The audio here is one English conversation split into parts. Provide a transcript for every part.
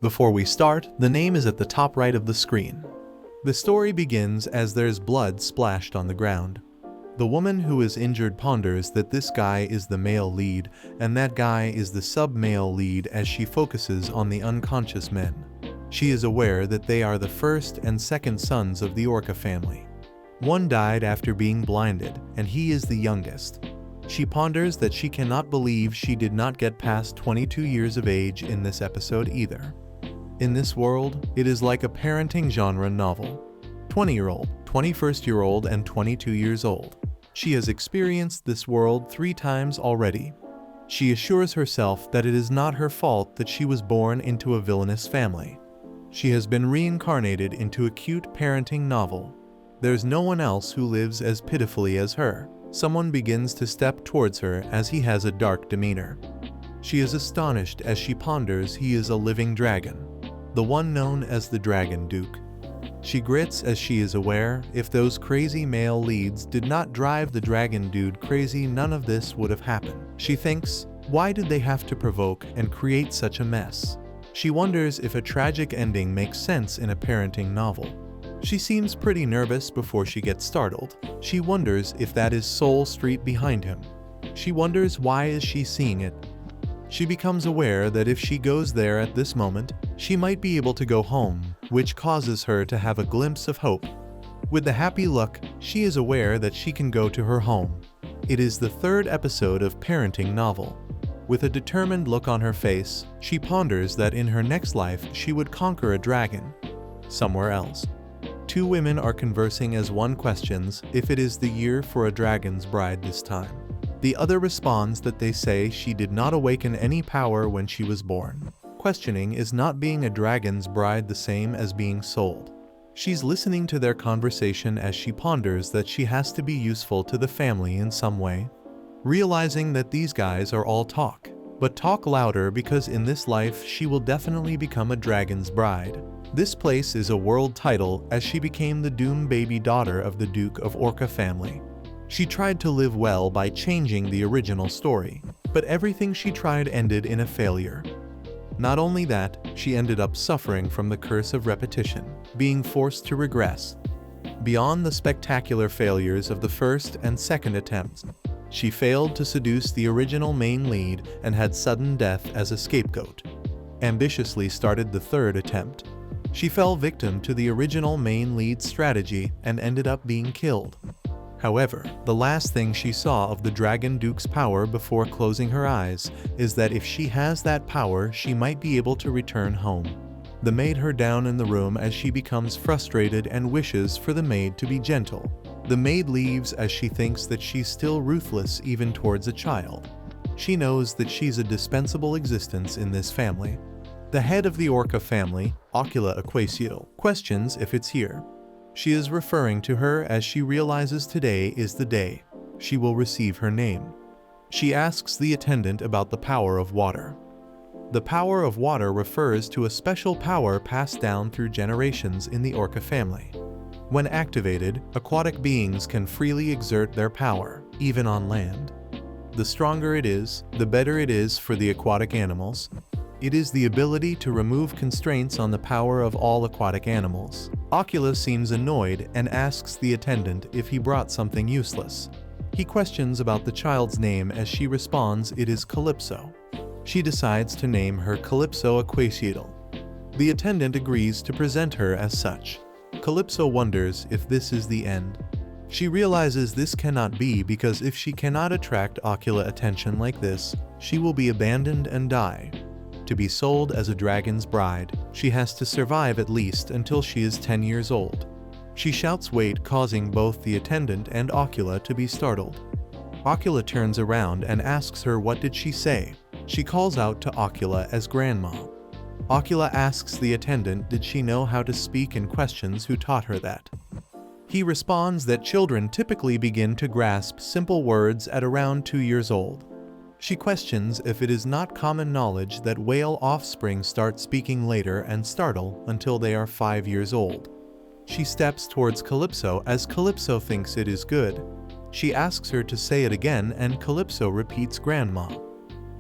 Before we start, the name is at the top right of the screen. The story begins as there's blood splashed on the ground. The woman who is injured ponders that this guy is the male lead, and that guy is the sub-male lead as she focuses on the unconscious men. She is aware that they are the first and second sons of the Orca family. One died after being blinded, and he is the youngest. She ponders that she cannot believe she did not get past 22 years of age in this episode either. In this world, it is like a parenting genre novel. 20-year-old, 21st-year-old, and 22 years old. She has experienced this world 3 times already. She assures herself that it is not her fault that she was born into a villainous family. She has been reincarnated into a cute parenting novel. There's no one else who lives as pitifully as her. Someone begins to step towards her as he has a dark demeanor. She is astonished as she ponders he is a living dragon, the one known as the Dragon Duke. She grits as she is aware if those crazy male leads did not drive the dragon dude crazy, none of this would have happened. She thinks, why did they have to provoke and create such a mess? She wonders if a tragic ending makes sense in a parenting novel. She seems pretty nervous before she gets startled. She wonders if that is Soul Street behind him. She wonders why is she seeing it. She becomes aware that if she goes there at this moment, she might be able to go home, which causes her to have a glimpse of hope. With the happy look, she is aware that she can go to her home. It is the 3rd episode of Parenting Novel. With a determined look on her face, she ponders that in her next life she would conquer a dragon. Somewhere else. 2 women are conversing as one questions if it is the year for a dragon's bride this time. The other responds that they say she did not awaken any power when she was born. Questioning is not being a dragon's bride the same as being sold. She's listening to their conversation as she ponders that she has to be useful to the family in some way. Realizing that these guys are all talk, but talk louder because in this life she will definitely become a dragon's bride. This place is a world title as she became the Doom baby daughter of the Duke of Orca family. She tried to live well by changing the original story, but everything she tried ended in a failure. Not only that, she ended up suffering from the curse of repetition, being forced to regress. Beyond the spectacular failures of the first and second attempts, she failed to seduce the original main lead and had sudden death as a scapegoat. Ambitiously started the 3rd attempt. She fell victim to the original main lead strategy and ended up being killed. However, the last thing she saw of the Dragon Duke's power before closing her eyes is that if she has that power, she might be able to return home. The maid her down in the room as she becomes frustrated and wishes for the maid to be gentle. The maid leaves as she thinks that she's still ruthless even towards a child. She knows that she's a dispensable existence in this family. The head of the Orca family, Ocula Aquacial, questions if it's here. She is referring to her as she realizes today is the day she will receive her name. She asks the attendant about the power of water. The power of water refers to a special power passed down through generations in the Orca family. When activated, aquatic beings can freely exert their power, even on land. The stronger it is, the better it is for the aquatic animals. It is the ability to remove constraints on the power of all aquatic animals. Ocula seems annoyed and asks the attendant if he brought something useless. He questions about the child's name as she responds it is Calypso. She decides to name her Calypso Aquacial. The attendant agrees to present her as such. Calypso wonders if this is the end. She realizes this cannot be because if she cannot attract Ocula attention like this, she will be abandoned and die. To be sold as a dragon's bride, she has to survive at least until she is 10 years old. She shouts wait, causing both the attendant and Ocula to be startled. Ocula turns around and asks her what did she say. She calls out to Ocula as grandma. Ocula asks the attendant did she know how to speak and questions who taught her that. He responds that children typically begin to grasp simple words at around 2 years old. She questions if it is not common knowledge that whale offspring start speaking later and startle until they are 5 years old. She steps towards Calypso as Calypso thinks it is good. She asks her to say it again and Calypso repeats grandma.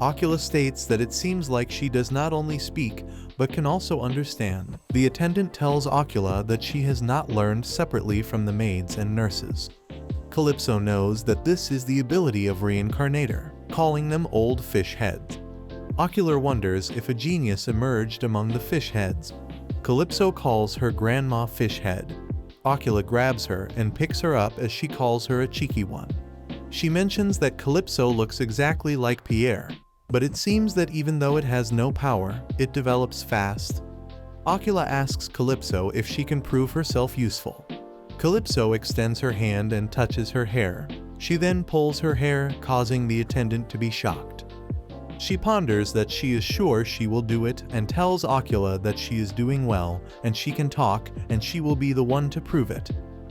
Ocula states that it seems like she does not only speak, but can also understand. The attendant tells Ocula that she has not learned separately from the maids and nurses. Calypso knows that this is the ability of Reincarnator, calling them old fish heads. Ocula wonders if a genius emerged among the fish heads. Calypso calls her Grandma Fishhead. Ocula grabs her and picks her up as she calls her a cheeky one. She mentions that Calypso looks exactly like Pierre, but it seems that even though it has no power, it develops fast. Ocula asks Calypso if she can prove herself useful. Calypso extends her hand and touches her hair. She then pulls her hair, causing the attendant to be shocked. She ponders that she is sure she will do it and tells Ocula that she is doing well and she can talk and she will be the one to prove it,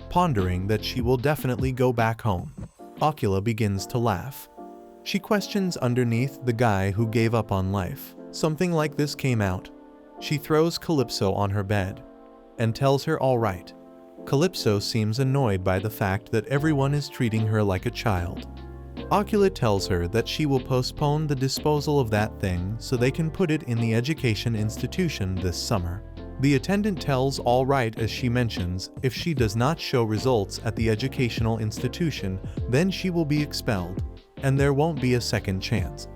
pondering that she will definitely go back home. Ocula begins to laugh. She questions underneath the guy who gave up on life. Something like this came out. She throws Calypso on her bed and tells her all right. Calypso seems annoyed by the fact that everyone is treating her like a child. Ocula tells her that she will postpone the disposal of that thing so they can put it in the education institution this summer. The attendant tells all right as she mentions if she does not show results at the educational institution, then she will be expelled, and there won't be a second chance.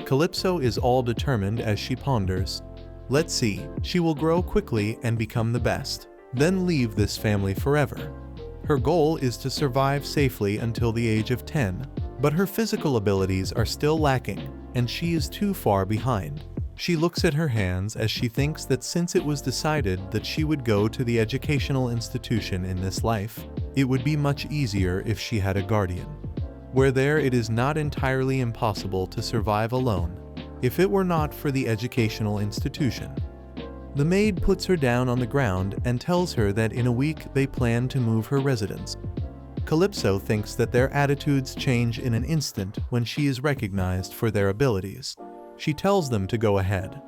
Calypso is all determined as she ponders. Let's see, she will grow quickly and become the best, then leave this family forever. Her goal is to survive safely until the age of 10, but her physical abilities are still lacking, and she is too far behind. She looks at her hands as she thinks that since it was decided that she would go to the educational institution in this life, it would be much easier if she had a guardian. Where there it is not entirely impossible to survive alone, if it were not for the educational institution. The maid puts her down on the ground and tells her that in a week they plan to move her residence. Calypso thinks that their attitudes change in an instant when she is recognized for their abilities. She tells them to go ahead,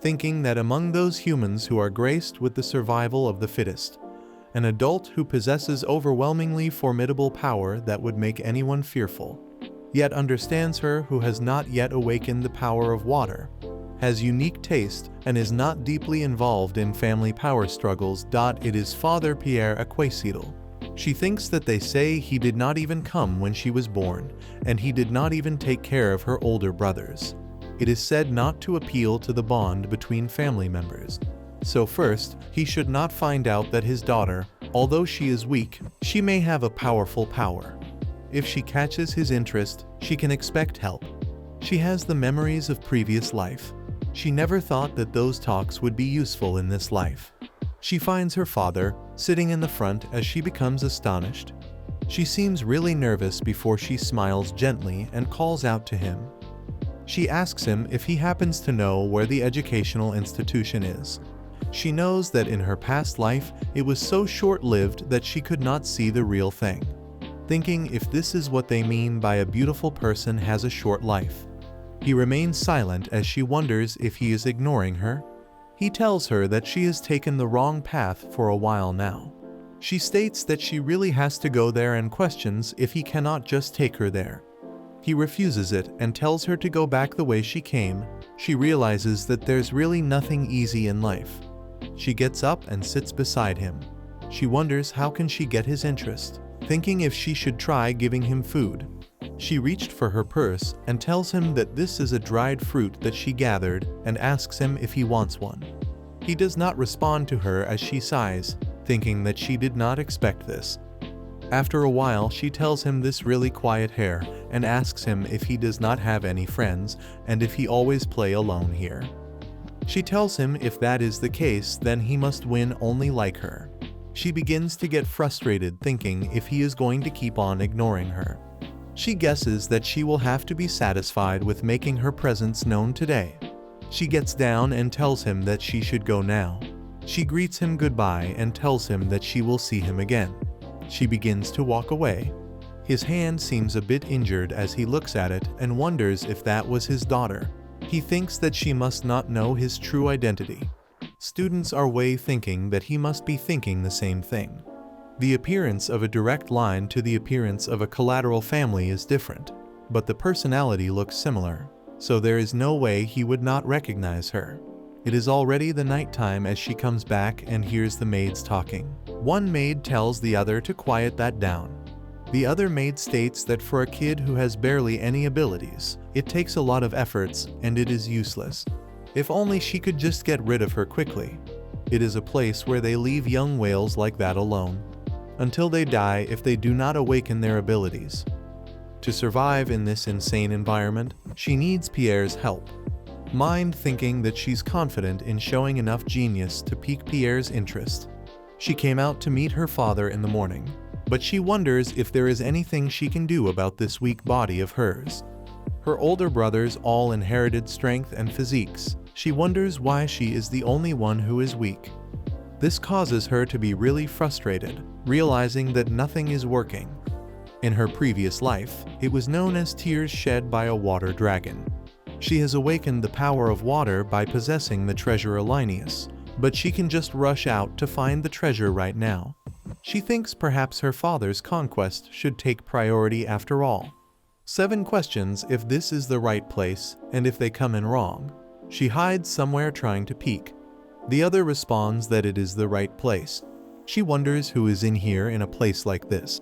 thinking that among those humans who are graced with the survival of the fittest, an adult who possesses overwhelmingly formidable power that would make anyone fearful, yet understands her who has not yet awakened the power of water, has unique taste, and is not deeply involved in family power struggles. It is Father Pierre Aquacidal. She thinks that they say he did not even come when she was born, and he did not even take care of her older brothers. It is said not to appeal to the bond between family members. So first, he should not find out that his daughter, although she is weak, she may have a powerful power. If she catches his interest, she can expect help. She has the memories of previous life. She never thought that those talks would be useful in this life. She finds her father sitting in the front as she becomes astonished. She seems really nervous before she smiles gently and calls out to him. She asks him if he happens to know where the educational institution is. She knows that in her past life it was so short-lived that she could not see the real thing. Thinking if this is what they mean by a beautiful person has a short life. He remains silent as she wonders if he is ignoring her. He tells her that she has taken the wrong path for a while now. She states that she really has to go there and questions if he cannot just take her there. He refuses it and tells her to go back the way she came. She realizes that there's really nothing easy in life. She gets up and sits beside him. She wonders how can she get his interest, thinking if she should try giving him food. She reached for her purse and tells him that this is a dried fruit that she gathered and asks him if he wants one. He does not respond to her as she sighs, thinking that she did not expect this. After a while, she tells him this really quiet hair and asks him if he does not have any friends and if he always play alone here. She tells him if that is the case, then he must win only like her. She begins to get frustrated, thinking if he is going to keep on ignoring her. She guesses that she will have to be satisfied with making her presence known today. She gets down and tells him that she should go now. She greets him goodbye and tells him that she will see him again. She begins to walk away. His hand seems a bit injured as he looks at it and wonders if that was his daughter. He thinks that she must not know his true identity. Students are thinking that he must be thinking the same thing. The appearance of a direct line to the appearance of a collateral family is different, but the personality looks similar. so there is no way he would not recognize her. It is already the nighttime as she comes back and hears the maids talking. One maid tells the other to quiet that down. The other maid states that for a kid who has barely any abilities, it takes a lot of efforts and it is useless. If only she could just get rid of her quickly. It is a place where they leave young whales like that alone, until they die if they do not awaken their abilities. To survive in this insane environment, she needs Pierre's help. Mind thinking that she's confident in showing enough genius to pique Pierre's interest. She came out to meet her father in the morning, but she wonders if there is anything she can do about this weak body of hers. Her older brothers all inherited strength and physiques. She wonders why she is the only one who is weak. This causes her to be really frustrated, realizing that nothing is working. In her previous life, it was known as tears shed by a water dragon. She has awakened the power of water by possessing the treasure Linnaeus, but she can just rush out to find the treasure right now. She thinks perhaps her father's conquest should take priority after all. 7 questions if this is the right place and if they come in wrong. She hides somewhere trying to peek. The other responds that it is the right place. She wonders who is in here in a place like this.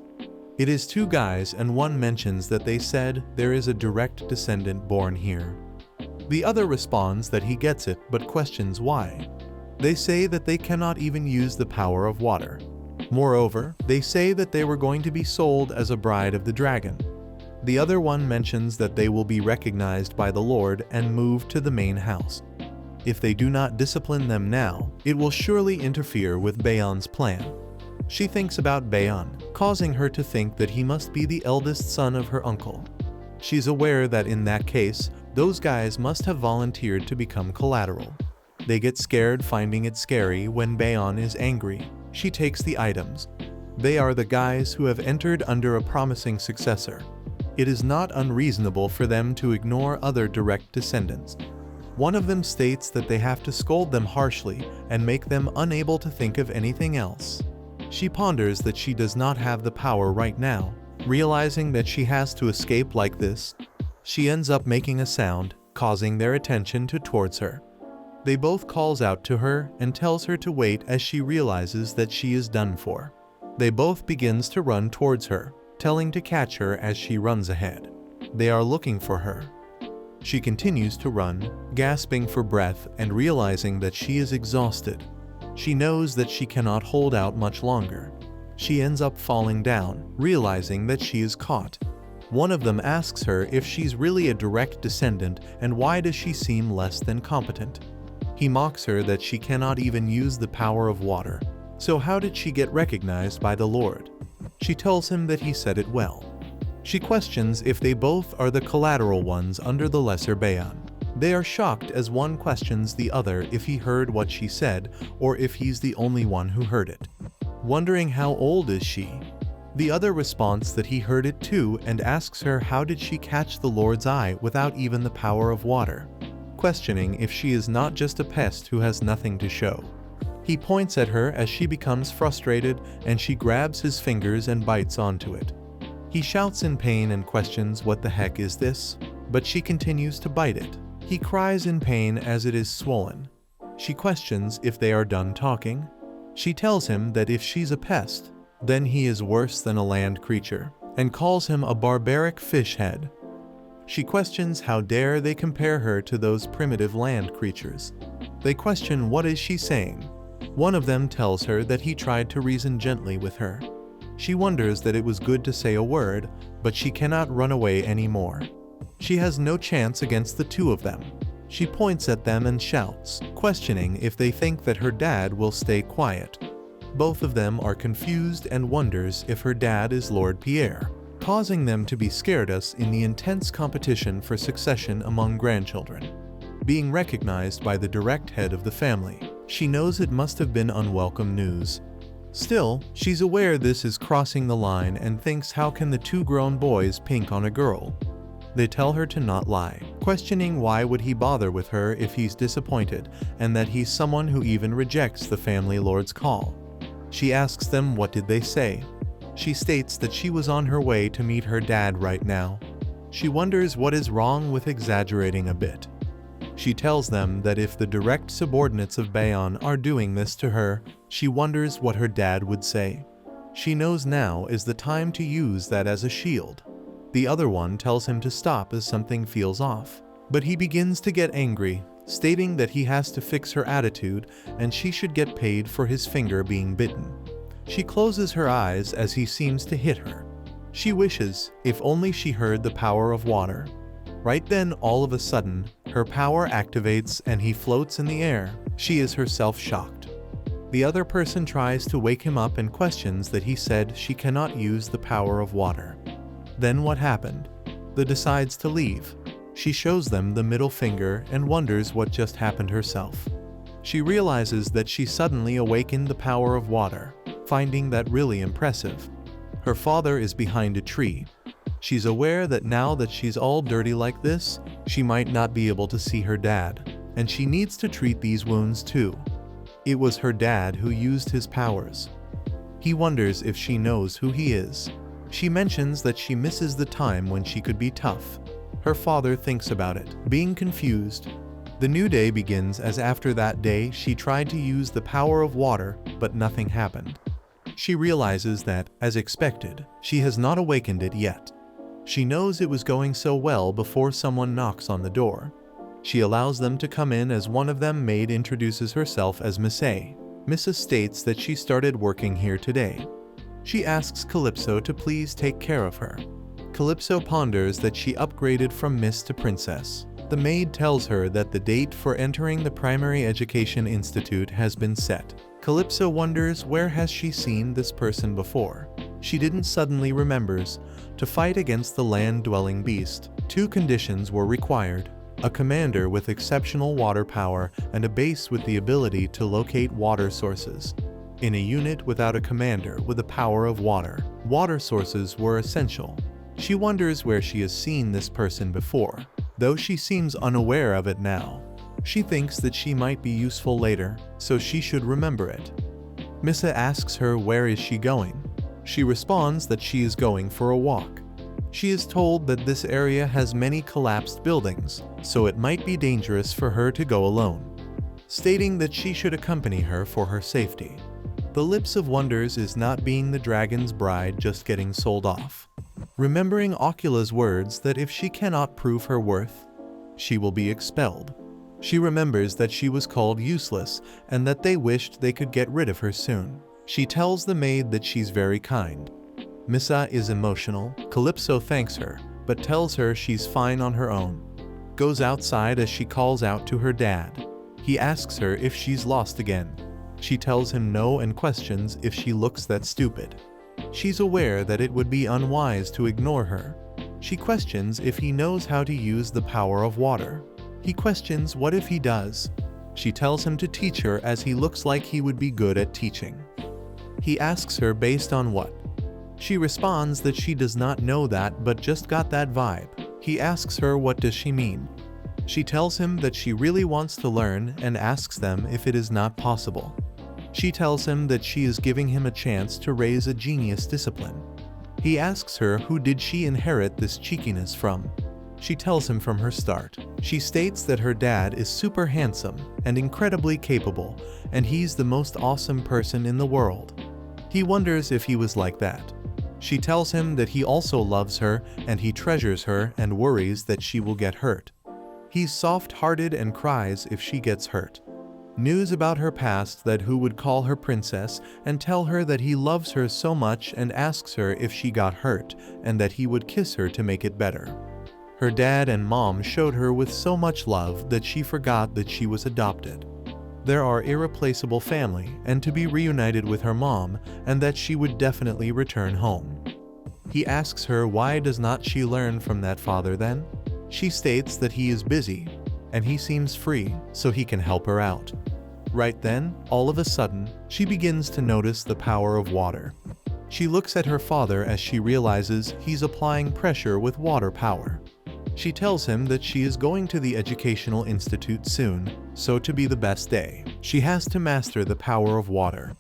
It is 2 guys and one mentions that they said there is a direct descendant born here. The other responds that he gets it but questions why. They say that they cannot even use the power of water. Moreover, they say that they were going to be sold as a bride of the dragon. The other one mentions that they will be recognized by the Lord and moved to the main house. If they do not discipline them now, it will surely interfere with Bayon's plan. She thinks about Bayon, causing her to think that he must be the eldest son of her uncle. She's aware that in that case, those guys must have volunteered to become collateral. They get scared finding it scary when Bayon is angry. She takes the items. They are the guys who have entered under a promising successor. It is not unreasonable for them to ignore other direct descendants. One of them states that they have to scold them harshly and make them unable to think of anything else. She ponders that she does not have the power right now, realizing that she has to escape like this. She ends up making a sound, causing their attention towards her. They both calls out to her and tells her to wait as she realizes that she is done for. They both begins to run towards her, telling to catch her as she runs ahead. They are looking for her. She continues to run, gasping for breath and realizing that she is exhausted. She knows that she cannot hold out much longer. She ends up falling down, realizing that she is caught. One of them asks her if she's really a direct descendant and why does she seem less than competent. He mocks her that she cannot even use the power of water. So how did she get recognized by the Lord? She tells him that he said it well. She questions if they both are the collateral ones under the lesser Bayon. They are shocked as one questions the other if he heard what she said or if he's the only one who heard it. Wondering how old is she? The other responds that he heard it too and asks her how did she catch the Lord's eye without even the power of water, questioning if she is not just a pest who has nothing to show. He points at her as she becomes frustrated and she grabs his fingers and bites onto it. He shouts in pain and questions what the heck is this, but she continues to bite it. He cries in pain as it is swollen. She questions if they are done talking. She tells him that if she's a pest, then he is worse than a land creature, and calls him a barbaric fish head. She questions how dare they compare her to those primitive land creatures. They question what is she saying. One of them tells her that he tried to reason gently with her. She wonders that it was good to say a word, but she cannot run away anymore. She has no chance against the 2 of them. She points at them and shouts, questioning if they think that her dad will stay quiet. Both of them are confused and wonders if her dad is Lord Pierre, causing them to be scared us in the intense competition for succession among grandchildren. Being recognized by the direct head of the family, she knows it must have been unwelcome news. Still, she's aware this is crossing the line and thinks how can the 2 grown boys pink on a girl? They tell her to not lie, questioning why would he bother with her if he's disappointed and that he's someone who even rejects the family lord's call. She asks them what did they say. She states that she was on her way to meet her dad right now. She wonders what is wrong with exaggerating a bit. She tells them that if the direct subordinates of Bayon are doing this to her, she wonders what her dad would say. She knows now is the time to use that as a shield. The other one tells him to stop as something feels off. But he begins to get angry, stating that he has to fix her attitude and she should get paid for his finger being bitten. She closes her eyes as he seems to hit her. She wishes, if only she heard the power of water. Right then, all of a sudden, her power activates and he floats in the air. She is herself shocked. The other person tries to wake him up and questions that he said she cannot use the power of water. Then what happened? The decides to leave. She shows them the middle finger and wonders what just happened herself. She realizes that she suddenly awakened the power of water, finding that really impressive. Her father is behind a tree. She's aware that now that she's all dirty like this, she might not be able to see her dad, and she needs to treat these wounds too. It was her dad who used his powers. He wonders if she knows who he is. She mentions that she misses the time when she could be tough. Her father thinks about it, being confused. The new day begins as after that day she tried to use the power of water, but nothing happened. She realizes that, as expected, she has not awakened it yet. She knows it was going so well before someone knocks on the door. She allows them to come in as one of them Maid introduces herself as Miss A. Mrs. states that she started working here today. She asks Calypso to please take care of her. Calypso ponders that she upgraded from Miss to Princess. The maid tells her that the date for entering the Primary Education Institute has been set. Calypso wonders where has she seen this person before. She didn't suddenly remembers. To fight against the land-dwelling beast, 2 conditions were required: a commander with exceptional water power and a base with the ability to locate water sources. In a unit without a commander with the power of water, water sources were essential. She wonders where she has seen this person before, though she seems unaware of it now. She thinks that she might be useful later, so she should remember it. Missa asks her where is she going. She responds that she is going for a walk. She is told that this area has many collapsed buildings, so it might be dangerous for her to go alone, stating that she should accompany her for her safety. The Lips of Wonders is not being the dragon's bride just getting sold off. Remembering Ocula's words that if she cannot prove her worth, she will be expelled. She remembers that she was called useless and that they wished they could get rid of her soon. She tells the maid that she's very kind. Missa is emotional. Calypso thanks her, but tells her she's fine on her own. Goes outside as she calls out to her dad. He asks her if she's lost again. She tells him no and questions if she looks that stupid. She's aware that it would be unwise to ignore her. She questions if he knows how to use the power of water. He questions what if he does. She tells him to teach her as he looks like he would be good at teaching. He asks her based on what. She responds that she does not know that but just got that vibe. He asks her what does she mean. She tells him that she really wants to learn and asks them if it is not possible. She tells him that she is giving him a chance to raise a genius discipline. He asks her who did she inherit this cheekiness from. She tells him from her start. She states that her dad is super handsome and incredibly capable, and he's the most awesome person in the world. He wonders if he was like that. She tells him that he also loves her and he treasures her and worries that she will get hurt. He's soft-hearted and cries if she gets hurt. News about her past that who would call her princess and tell her that he loves her so much and asks her if she got hurt and that he would kiss her to make it better. Her dad and mom showed her with so much love that she forgot that she was adopted. There are irreplaceable family and to be reunited with her mom and that she would definitely return home. He asks her why does not she learn from that father then? She states that he is busy and he seems free so he can help her out. Right then, all of a sudden, she begins to notice the power of water. She looks at her father as she realizes he's applying pressure with water power. She tells him that she is going to the Educational Institute soon, so to be the best day, she has to master the power of water.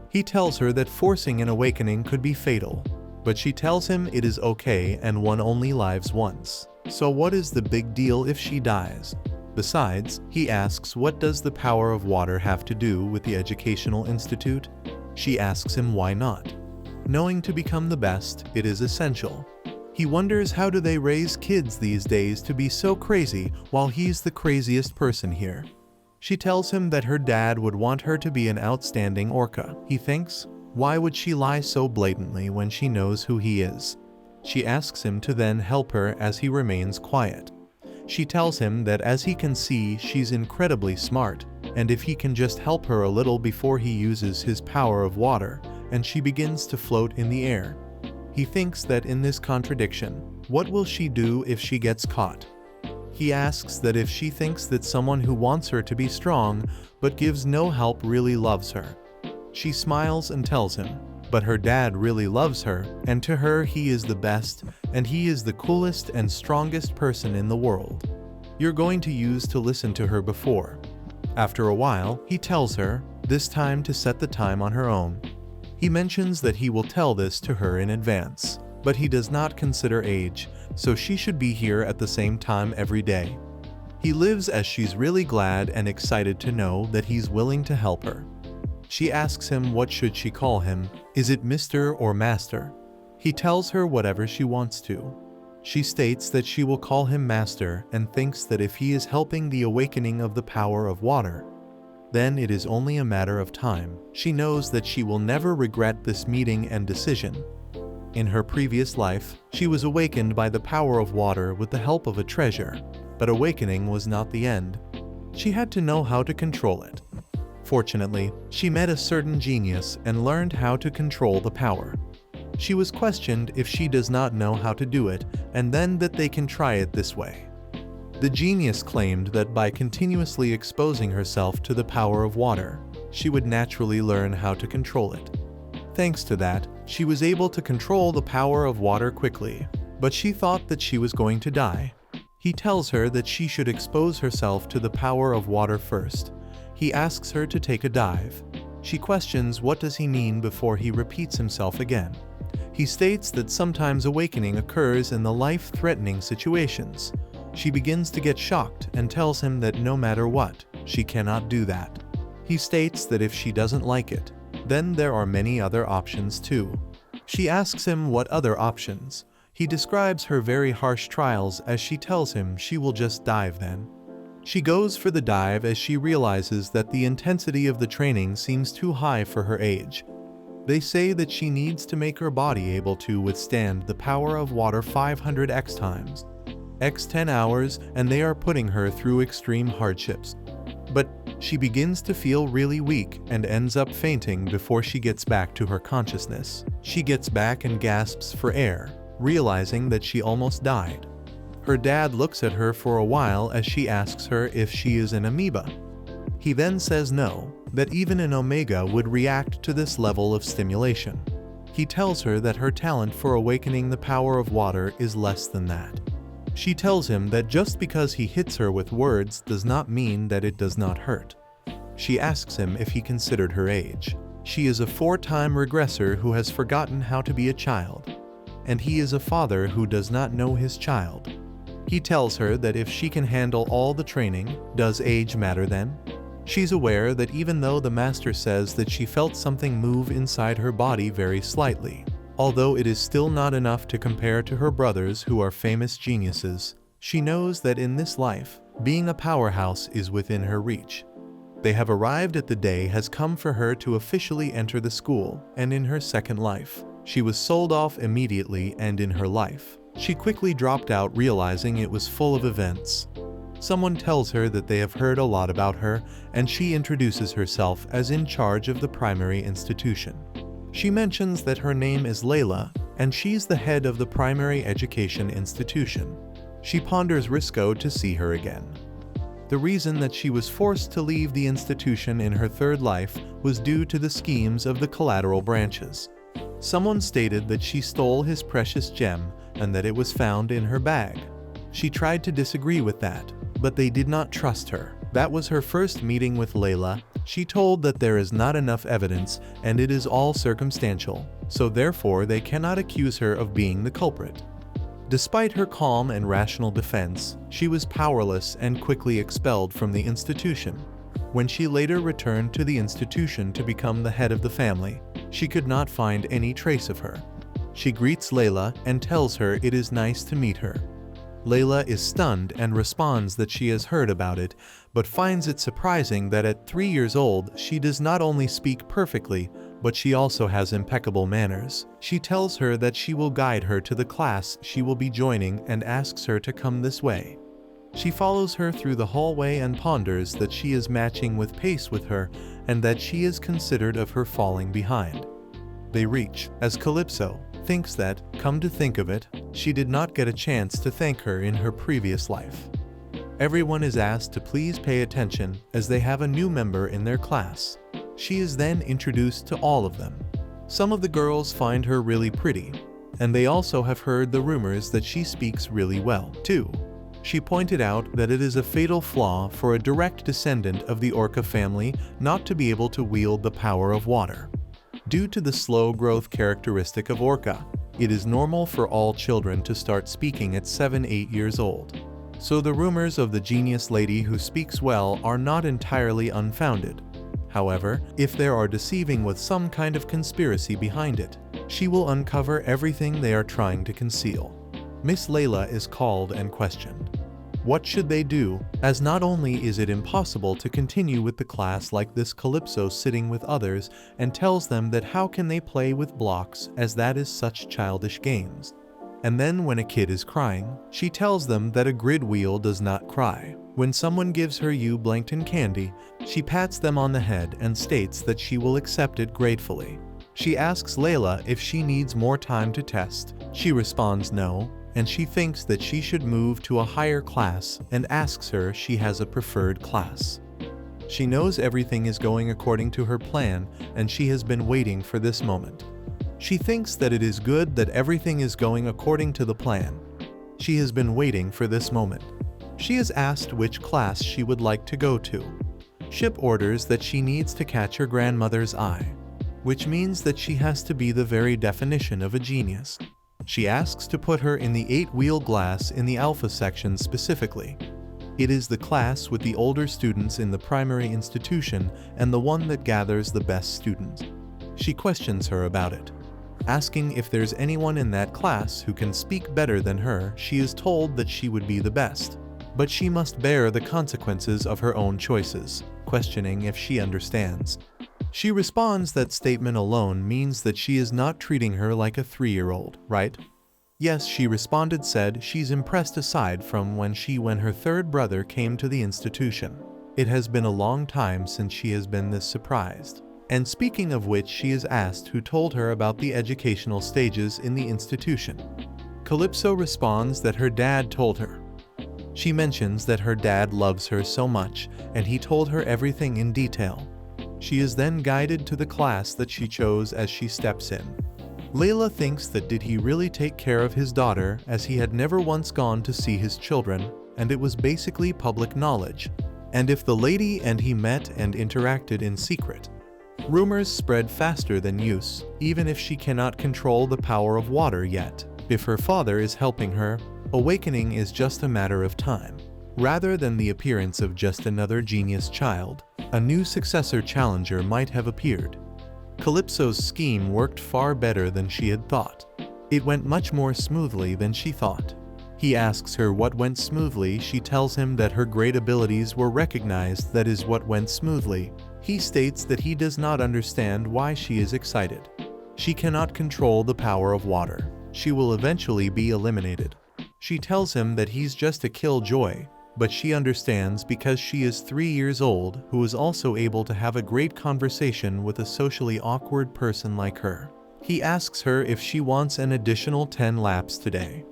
He tells her that forcing an awakening could be fatal, but she tells him it is okay and one only lives once. So what is the big deal if she dies? Besides, he asks, what does the power of water have to do with the educational institute? She asks him why not. Knowing to become the best, it is essential. He wonders how do they raise kids these days to be so crazy while he's the craziest person here. She tells him that her dad would want her to be an outstanding orca. He thinks, why would she lie so blatantly when she knows who he is? She asks him to then help her as he remains quiet. She tells him that as he can see, she's incredibly smart, and if he can just help her a little before he uses his power of water, and she begins to float in the air. He thinks that in this contradiction, what will she do if she gets caught? He asks that if she thinks that someone who wants her to be strong but gives no help really loves her. She smiles and tells him, but her dad really loves her, and to her he is the best, and he is the coolest and strongest person in the world. You're going to use to listen to her before. After a while, he tells her, this time to set the time on her own. He mentions that he will tell this to her in advance, but he does not consider age, so she should be here at the same time every day. He lives as she's really glad and excited to know that he's willing to help her. She asks him what should she call him, is it Mr. or Master? He tells her whatever she wants to. She states that she will call him Master and thinks that if he is helping the awakening of the power of water, then it is only a matter of time. She knows that she will never regret this meeting and decision. In her previous life, she was awakened by the power of water with the help of a treasure, but awakening was not the end. She had to know how to control it. Fortunately, she met a certain genius and learned how to control the power. She was questioned if she does not know how to do it, and then that they can try it this way. The genius claimed that by continuously exposing herself to the power of water, she would naturally learn how to control it. Thanks to that, she was able to control the power of water quickly, but she thought that she was going to die. He tells her that she should expose herself to the power of water first. He asks her to take a dive. She questions what does he mean before he repeats himself again. He states that sometimes awakening occurs in the life-threatening situations. She begins to get shocked and tells him that no matter what, she cannot do that. He states that if she doesn't like it, then there are many other options too. She asks him what other options. He describes her very harsh trials as she tells him she will just dive then. She goes for the dive as she realizes that the intensity of the training seems too high for her age. They say that she needs to make her body able to withstand the power of water 500x times, x 10 hours, and they are putting her through extreme hardships. But she begins to feel really weak and ends up fainting before she gets back to her consciousness. She gets back and gasps for air, realizing that she almost died. Her dad looks at her for a while as she asks her if she is an amoeba. He then says no, that even an omega would react to this level of stimulation. He tells her that her talent for awakening the power of water is less than that. She tells him that just because he hits her with words does not mean that it does not hurt. She asks him if he considered her age. She is a 4-time regressor who has forgotten how to be a child, and he is a father who does not know his child. He tells her that if she can handle all the training, does age matter then? She's aware that even though the master says that she felt something move inside her body very slightly, although it is still not enough to compare to her brothers who are famous geniuses, she knows that in this life, being a powerhouse is within her reach. They have arrived at the day has come for her to officially enter the school, and in her second life, she was sold off immediately, and in her life, she quickly dropped out realizing it was full of events. Someone tells her that they have heard a lot about her, and she introduces herself as in charge of the primary institution. She mentions that her name is Layla, and she's the head of the primary education institution. She ponders Risco to see her again. The reason that she was forced to leave the institution in her third life was due to the schemes of the collateral branches. Someone stated that she stole his precious gem and that it was found in her bag. She tried to disagree with that, but they did not trust her. That was her first meeting with Layla. She told that there is not enough evidence and it is all circumstantial, so therefore they cannot accuse her of being the culprit. Despite her calm and rational defense, she was powerless and quickly expelled from the institution. When she later returned to the institution to become the head of the family, she could not find any trace of her. She greets Layla and tells her it is nice to meet her. Layla is stunned and responds that she has heard about it, but finds it surprising that at 3 years old she does not only speak perfectly, but she also has impeccable manners. She tells her that she will guide her to the class she will be joining and asks her to come this way. She follows her through the hallway and ponders that she is matching with pace with her and that she is considered of her falling behind. They reach, as Calypso thinks that, come to think of it, she did not get a chance to thank her in her previous life. Everyone is asked to please pay attention as they have a new member in their class. She is then introduced to all of them. Some of the girls find her really pretty, and they also have heard the rumors that she speaks really well, too. She pointed out that it is a fatal flaw for a direct descendant of the Orca family not to be able to wield the power of water. Due to the slow growth characteristic of Orca, it is normal for all children to start speaking at 7-8 years old. So the rumors of the genius lady who speaks well are not entirely unfounded. However, if there are deceiving with some kind of conspiracy behind it, she will uncover everything they are trying to conceal. Miss Layla is called and questioned. What should they do, as not only is it impossible to continue with the class like this, Calypso sitting with others and tells them that how can they play with blocks as that is such childish games. And then when a kid is crying, she tells them that a grid wheel does not cry. When someone gives her Blankton candy, she pats them on the head and states that she will accept it gratefully. She asks Layla if she needs more time to test. She responds no, and she thinks that she should move to a higher class and asks her if she has a preferred class. She knows everything is going according to her plan and she has been waiting for this moment. She thinks that it is good that everything is going according to the plan. She has been waiting for this moment. She is asked which class she would like to go to. Ship orders that she needs to catch her grandmother's eye, which means that she has to be the very definition of a genius. She asks to put her in the 8-wheel class in the Alpha section specifically. It is the class with the older students in the primary institution and the one that gathers the best students. She questions her about it. Asking if there's anyone in that class who can speak better than her, she is told that she would be the best, but she must bear the consequences of her own choices, questioning if she understands. She responds that statement alone means that she is not treating her like a 3-year-old, right? Yes, she responded, said she's impressed aside from when her third brother came to the institution. It has been a long time since she has been this surprised. And speaking of which, she is asked who told her about the educational stages in the institution. Calypso responds that her dad told her. She mentions that her dad loves her so much and he told her everything in detail. She is then guided to the class that she chose as she steps in. Layla thinks that did he really take care of his daughter, as he had never once gone to see his children, and it was basically public knowledge. And if the lady and he met and interacted in secret. Rumors spread faster than use, even if she cannot control the power of water yet. If her father is helping her, awakening is just a matter of time. Rather than the appearance of just another genius child, a new successor challenger might have appeared. Calypso's scheme worked far better than she had thought. It went much more smoothly than she thought. He asks her what went smoothly. She tells him that her great abilities were recognized. That is what went smoothly. He states that he does not understand why she is excited. She cannot control the power of water. She will eventually be eliminated. She tells him that he's just a killjoy, but she understands because she is 3 years old, who is also able to have a great conversation with a socially awkward person like her. He asks her if she wants an additional 10 laps today.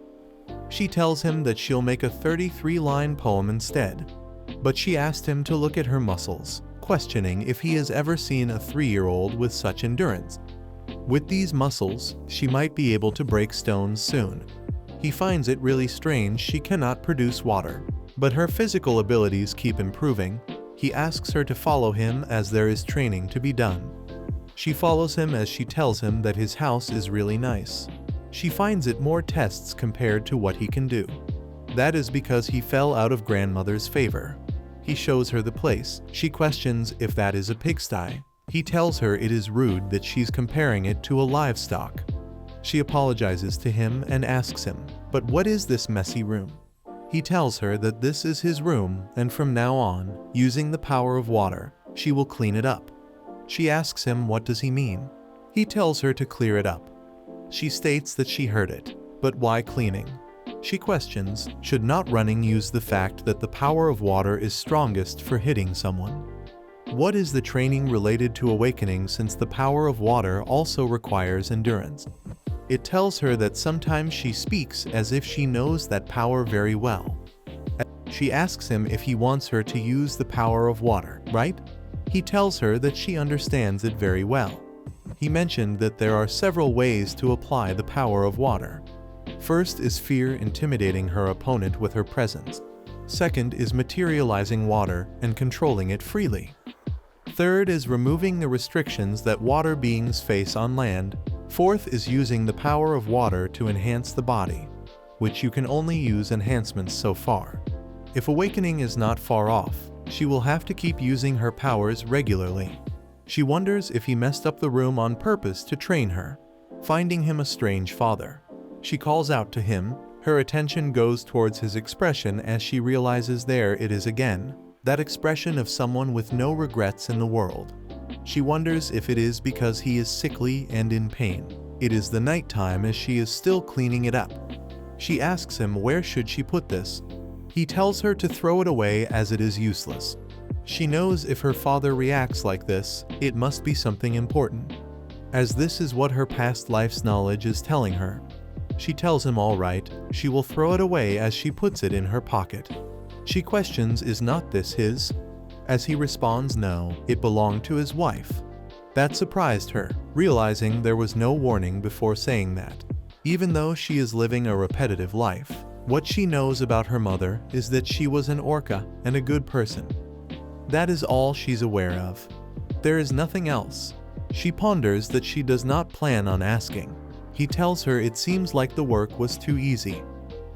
She tells him that she'll make a 33-line poem instead, but she asked him to look at her muscles, questioning if he has ever seen a 3-year-old with such endurance. With these muscles, she might be able to break stones soon. He finds it really strange she cannot produce water, but her physical abilities keep improving. He asks her to follow him as there is training to be done. She follows him as she tells him that his house is really nice. She finds it more tests compared to what he can do. That is because he fell out of grandmother's favor. He shows her the place. She questions if that is a pigsty. He tells her it is rude that she's comparing it to a livestock. She apologizes to him and asks him, "But what is this messy room?" He tells her that this is his room, and from now on, using the power of water, she will clean it up. She asks him what does he mean. He tells her to clear it up. She states that she heard it, but why cleaning? She questions, should not running use the fact that the power of water is strongest for hitting someone? What is the training related to awakening, since the power of water also requires endurance? It tells her that sometimes she speaks as if she knows that power very well. She asks him if he wants her to use the power of water, right? He tells her that she understands it very well. He mentioned that there are several ways to apply the power of water. First is fear, intimidating her opponent with her presence. Second is materializing water and controlling it freely. Third is removing the restrictions that water beings face on land. Fourth is using the power of water to enhance the body, which you can only use enhancements so far. If awakening is not far off, she will have to keep using her powers regularly. She wonders if he messed up the room on purpose to train her, finding him a strange father. She calls out to him. Her attention goes towards his expression as she realizes there it is again, that expression of someone with no regrets in the world. She wonders if it is because he is sickly and in pain. It is the nighttime as she is still cleaning it up. She asks him where should she put this. He tells her to throw it away as it is useless. She knows if her father reacts like this, it must be something important, as this is what her past life's knowledge is telling her. She tells him all right, she will throw it away as she puts it in her pocket. She questions, is not this his? As he responds no, it belonged to his wife. That surprised her, realizing there was no warning before saying that. Even though she is living a repetitive life, what she knows about her mother is that she was an orca and a good person. That is all she's aware of. There is nothing else. She ponders that she does not plan on asking. He tells her it seems like the work was too easy.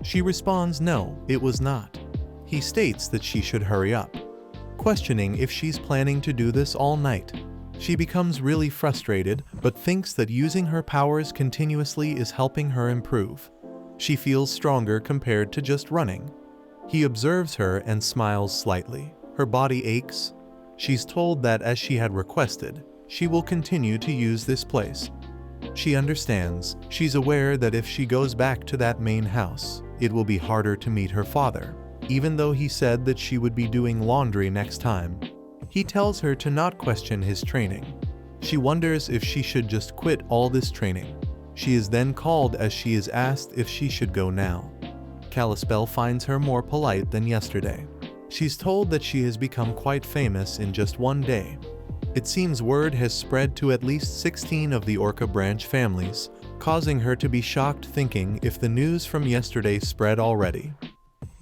She responds no, it was not. He states that she should hurry up, questioning if she's planning to do this all night. She becomes really frustrated, but thinks that using her powers continuously is helping her improve. She feels stronger compared to just running. He observes her and smiles slightly. Her body aches. She's told that as she had requested, she will continue to use this place. She understands. She's aware that if she goes back to that main house, it will be harder to meet her father, even though he said that she would be doing laundry next time. He tells her to not question his training. She wonders if she should just quit all this training. She is then called as she is asked if she should go now. Kalispell finds her more polite than yesterday. She's told that she has become quite famous in just one day. It seems word has spread to at least 16 of the Orca branch families, causing her to be shocked, thinking if the news from yesterday spread already.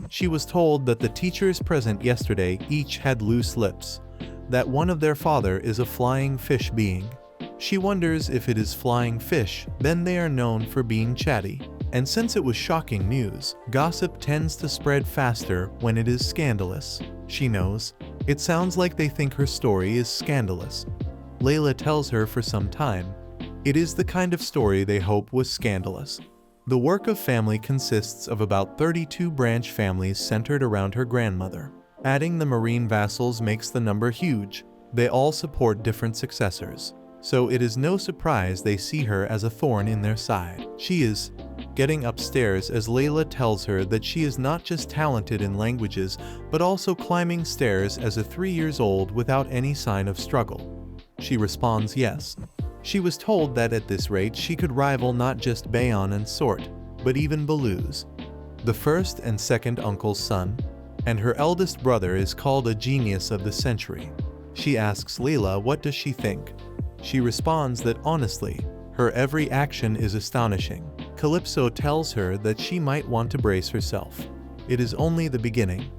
She was told that the teachers present yesterday each had loose lips, that one of their father is a flying fish being. She wonders if it is flying fish, then they are known for being chatty. And since it was shocking news, gossip tends to spread faster when it is scandalous. She knows. It sounds like they think her story is scandalous. Layla tells her for some time. It is the kind of story they hope was scandalous. The work of family consists of about 32 branch families centered around her grandmother. Adding the marine vassals makes the number huge. They all support different successors, so it is no surprise they see her as a thorn in their side. She is getting upstairs as Layla tells her that she is not just talented in languages, but also climbing stairs as a 3 years old without any sign of struggle. She responds yes. She was told that at this rate she could rival not just Bayon and Sort, but even Baluz, the first and second uncle's son, and her eldest brother is called a genius of the century. She asks Layla what does she think. She responds that honestly, her every action is astonishing. Calypso tells her that she might want to brace herself. It is only the beginning.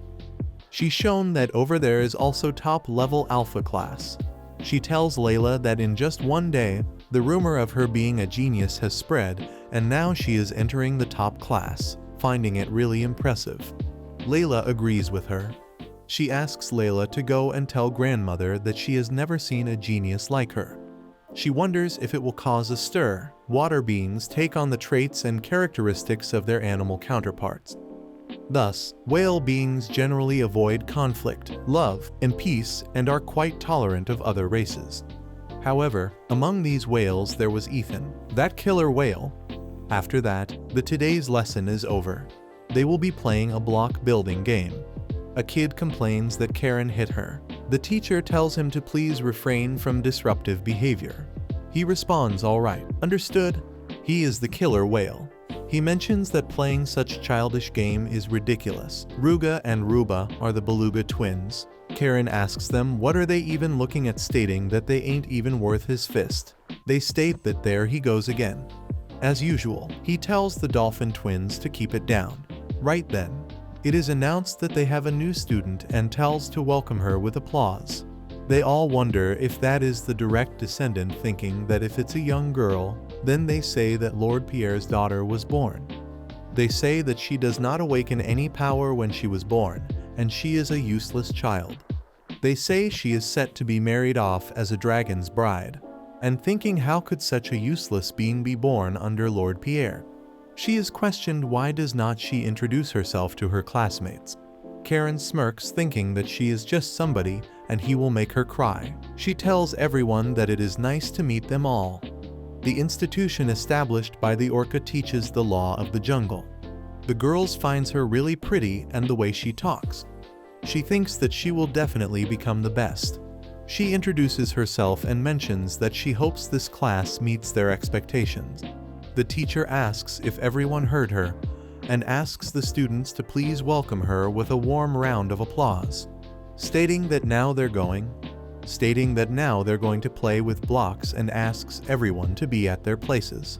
She's shown that over there is also top-level alpha class. She tells Layla that in just one day, the rumor of her being a genius has spread, and now she is entering the top class, finding it really impressive. Layla agrees with her. She asks Layla to go and tell grandmother that she has never seen a genius like her. She wonders if it will cause a stir. Water beings take on the traits and characteristics of their animal counterparts. Thus, whale beings generally avoid conflict, love, and peace and are quite tolerant of other races. However, among these whales there was Ethan, that killer whale. After that, today's lesson is over. They will be playing a block building game. A kid complains that Karen hit her. The teacher tells him to please refrain from disruptive behavior. He responds, "All right, understood." He is the killer whale. He mentions that playing such childish game is ridiculous. Ruga and Ruba are the beluga twins. Karen asks them what are they even looking at, stating that they ain't even worth his fist. They state that there he goes again. As usual, he tells the dolphin twins to keep it down. Right then, it is announced that they have a new student and tells to welcome her with applause. They all wonder if that is the direct descendant, thinking that if it's a young girl, then they say that Lord Pierre's daughter was born. They say that she does not awaken any power when she was born, and she is a useless child. They say she is set to be married off as a dragon's bride, and thinking how could such a useless being be born under Lord Pierre. She is questioned why does not she introduce herself to her classmates. Karen smirks, thinking that she is just somebody and he will make her cry. She tells everyone that it is nice to meet them all. The institution established by the orca teaches the law of the jungle. The girls finds her really pretty and the way she talks. She thinks that she will definitely become the best. She introduces herself and mentions that she hopes this class meets their expectations. The teacher asks if everyone heard her, and asks the students to please welcome her with a warm round of applause, stating that now they're going to play with blocks, and asks everyone to be at their places.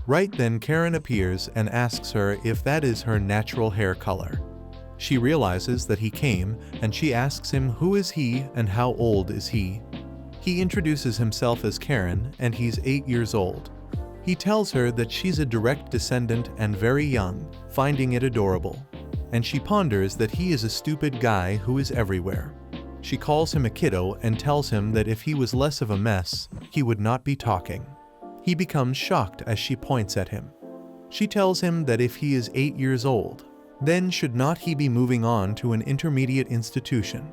Right then Karen appears and asks her if that is her natural hair color. She realizes that he came, and she asks him who is he and how old is he. He introduces himself as Karen, and he's 8 years old. He tells her that she's a direct descendant and very young, finding it adorable. And she ponders that he is a stupid guy who is everywhere. She calls him a kiddo and tells him that if he was less of a mess, he would not be talking. He becomes shocked as she points at him. She tells him that if he is 8 years old, then should not he be moving on to an intermediate institution?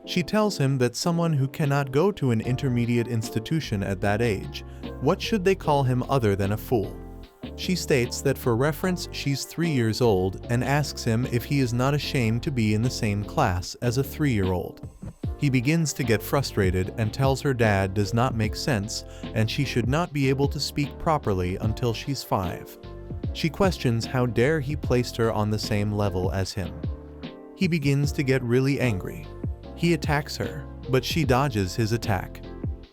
She tells him that someone who cannot go to an intermediate institution at that age, what should they call him other than a fool? She states that for reference she's 3 years old and asks him if he is not ashamed to be in the same class as a 3-year-old. He begins to get frustrated and tells her dad does not make sense and she should not be able to speak properly until she's 5. She questions how dare he placed her on the same level as him. He begins to get really angry. He attacks her, but she dodges his attack.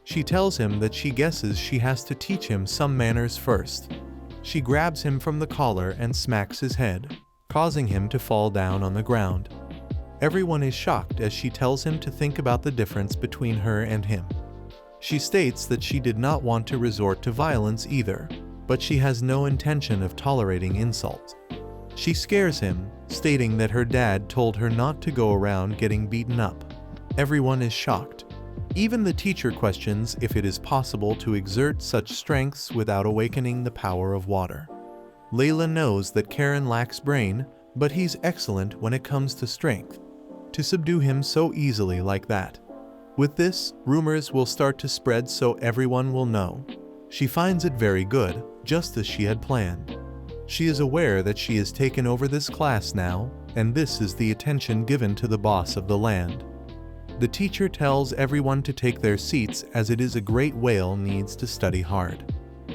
She tells him that she guesses she has to teach him some manners first. She grabs him from the collar and smacks his head, causing him to fall down on the ground. Everyone is shocked as she tells him to think about the difference between her and him. She states that she did not want to resort to violence either, but she has no intention of tolerating insults. She scares him, stating that her dad told her not to go around getting beaten up. Everyone is shocked. Even the teacher questions if it is possible to exert such strengths without awakening the power of water. Layla knows that Karen lacks brain, but he's excellent when it comes to strength. To subdue him so easily like that. With this, rumors will start to spread so everyone will know. She finds it very good, just as she had planned. She is aware that she has taken over this class now, and this is the attention given to the boss of the land. The teacher tells everyone to take their seats as it is a great whale needs to study hard.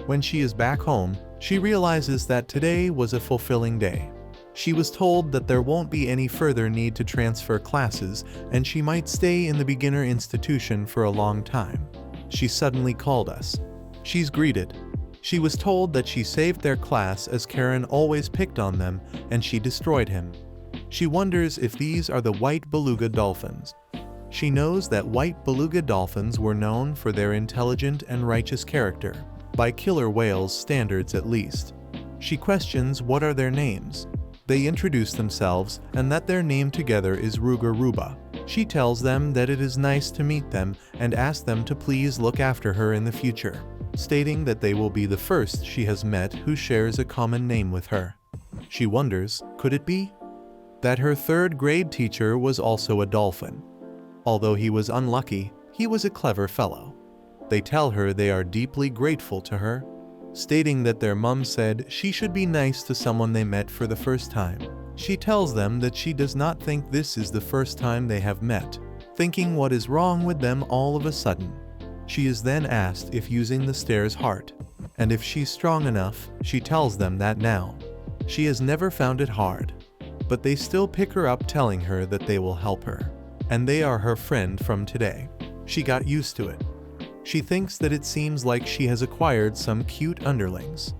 When she is back home, she realizes that today was a fulfilling day. She was told that there won't be any further need to transfer classes and she might stay in the beginner institution for a long time. She suddenly called us. She's greeted. She was told that she saved their class as Karen always picked on them and she destroyed him. She wonders if these are the white beluga dolphins. She knows that white beluga dolphins were known for their intelligent and righteous character, by killer whales' standards at least. She questions what are their names. They introduce themselves and that their name together is Ruga Ruba. She tells them that it is nice to meet them and asks them to please look after her in the future, stating that they will be the first she has met who shares a common name with her. She wonders, could it be that her third-grade teacher was also a dolphin? Although he was unlucky, he was a clever fellow. They tell her they are deeply grateful to her, stating that their mum said she should be nice to someone they met for the first time. She tells them that she does not think this is the first time they have met, thinking what is wrong with them all of a sudden. She is then asked if using the stairs hard, and if she's strong enough. She tells them that now. She has never found it hard, but they still pick her up, telling her that they will help her, and they are her friend from today. She got used to it. She thinks that it seems like she has acquired some cute underlings.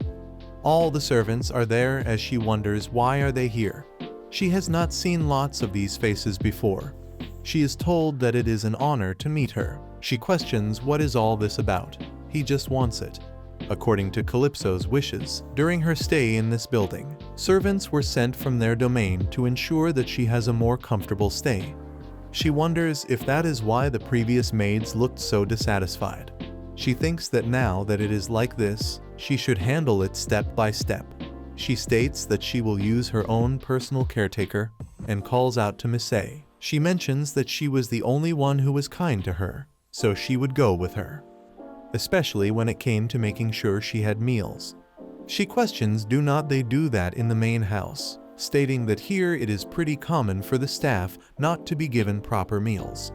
All the servants are there as she wonders why are they here. She has not seen lots of these faces before. She is told that it is an honor to meet her. She questions what is all this about. He just wants it. According to Calypso's wishes, during her stay in this building, servants were sent from their domain to ensure that she has a more comfortable stay. She wonders if that is why the previous maids looked so dissatisfied. She thinks that now that it is like this, she should handle it step by step. She states that she will use her own personal caretaker and calls out to Miss A. She mentions that she was the only one who was kind to her, so she would go with her, especially when it came to making sure she had meals. She questions do not they do that in the main house, stating that here it is pretty common for the staff not to be given proper meals.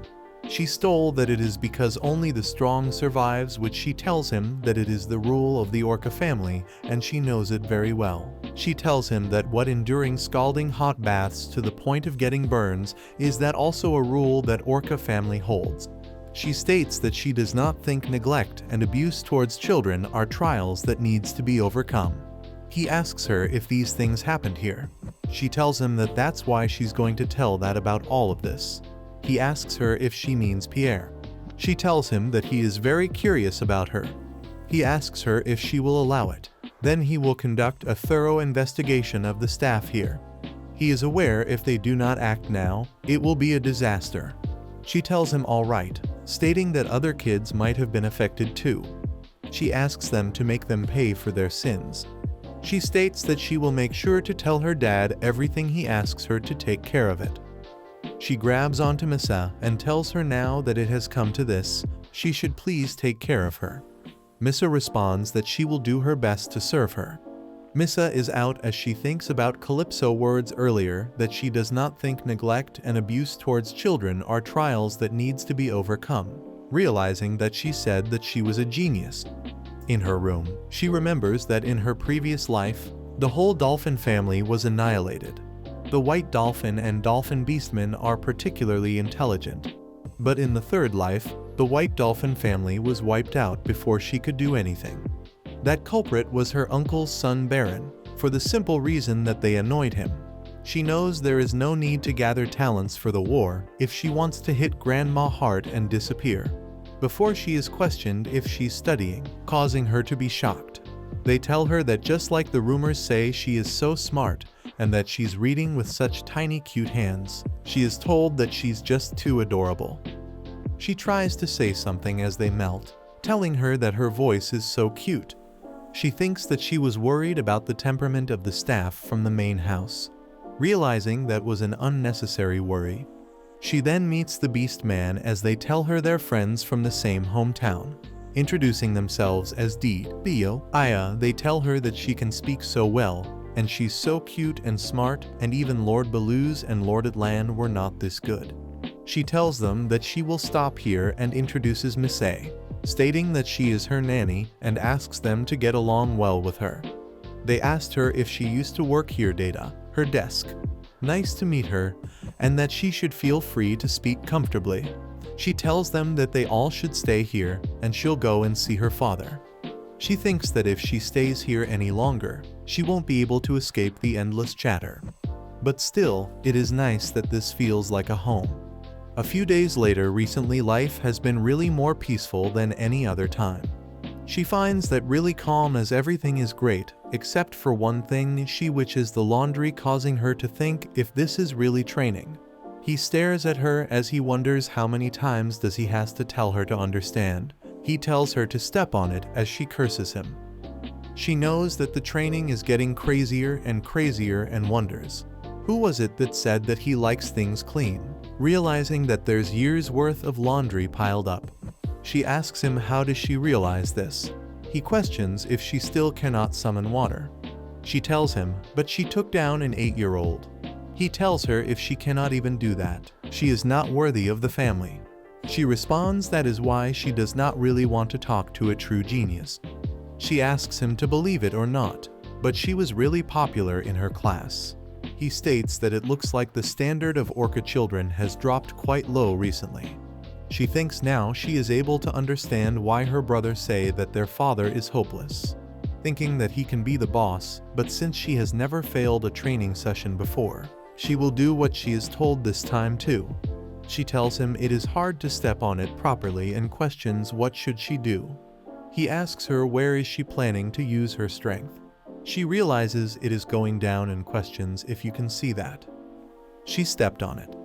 She stole that it is because only the strong survives, which she tells him that it is the rule of the Orca family and she knows it very well. She tells him that what enduring scalding hot baths to the point of getting burns is that also a rule that Orca family holds. She states that she does not think neglect and abuse towards children are trials that needs to be overcome. He asks her if these things happened here. She tells him that that's why she's going to tell that about all of this. He asks her if she means Pierre. She tells him that he is very curious about her. He asks her if she will allow it. Then he will conduct a thorough investigation of the staff here. He is aware if they do not act now, it will be a disaster. She tells him all right, stating that other kids might have been affected too. She asks them to make them pay for their sins. She states that she will make sure to tell her dad everything he asks her to take care of it. She grabs onto Missa and tells her now that it has come to this, she should please take care of her. Missa responds that she will do her best to serve her. Missa is out as she thinks about Calypso's words earlier that she does not think neglect and abuse towards children are trials that needs to be overcome, realizing that she said that she was a genius. In her room, she remembers that in her previous life, the whole dolphin family was annihilated. The white dolphin and dolphin beastmen are particularly intelligent. But in the third life, the white dolphin family was wiped out before she could do anything. That culprit was her uncle's son Baron, for the simple reason that they annoyed him. She knows there is no need to gather talents for the war if she wants to hit Grandma hard and disappear. Before she is questioned if she's studying, causing her to be shocked. They tell her that just like the rumors say, she is so smart and that she's reading with such tiny cute hands. She is told that she's just too adorable. She tries to say something as they melt, telling her that her voice is so cute. She thinks that she was worried about the temperament of the staff from the main house, realizing that was an unnecessary worry. She then meets the Beast Man as they tell her they're friends from the same hometown. Introducing themselves as Dee, Theo, Aya, they tell her that she can speak so well, and she's so cute and smart, and even Lord Baloo's and Lord Atlan were not this good. She tells them that she will stop here and introduces Miss A, stating that she is her nanny and asks them to get along well with her. They asked her if she used to work here, Data, her desk. Nice to meet her, and that she should feel free to speak comfortably. She tells them that they all should stay here and she'll go and see her father. She thinks that if she stays here any longer, she won't be able to escape the endless chatter. But still, it is nice that this feels like a home. A few days later, recently life has been really more peaceful than any other time. She finds that really calm as everything is great, except for one thing, which is the laundry, causing her to think if this is really training. He stares at her as he wonders how many times does he has to tell her to understand. He tells her to step on it as she curses him. She knows that the training is getting crazier and wonders, who was it that said that he likes things clean? Realizing that there's years worth of laundry piled up. She asks him how does she realize this. He questions if she still cannot summon water. She tells him, but she took down an 8-year-old. He tells her if she cannot even do that, she is not worthy of the family. She responds that is why she does not really want to talk to a true genius. She asks him to believe it or not, but she was really popular in her class. He states that it looks like the standard of Orca children has dropped quite low recently. She thinks now she is able to understand why her brothers say that their father is hopeless, thinking that he can be the boss, but since she has never failed a training session before, she will do what she is told this time too. She tells him it is hard to step on it properly and questions what should she do. He asks her where is she planning to use her strength. She realizes it is going down and questions if you can see that. She stepped on it.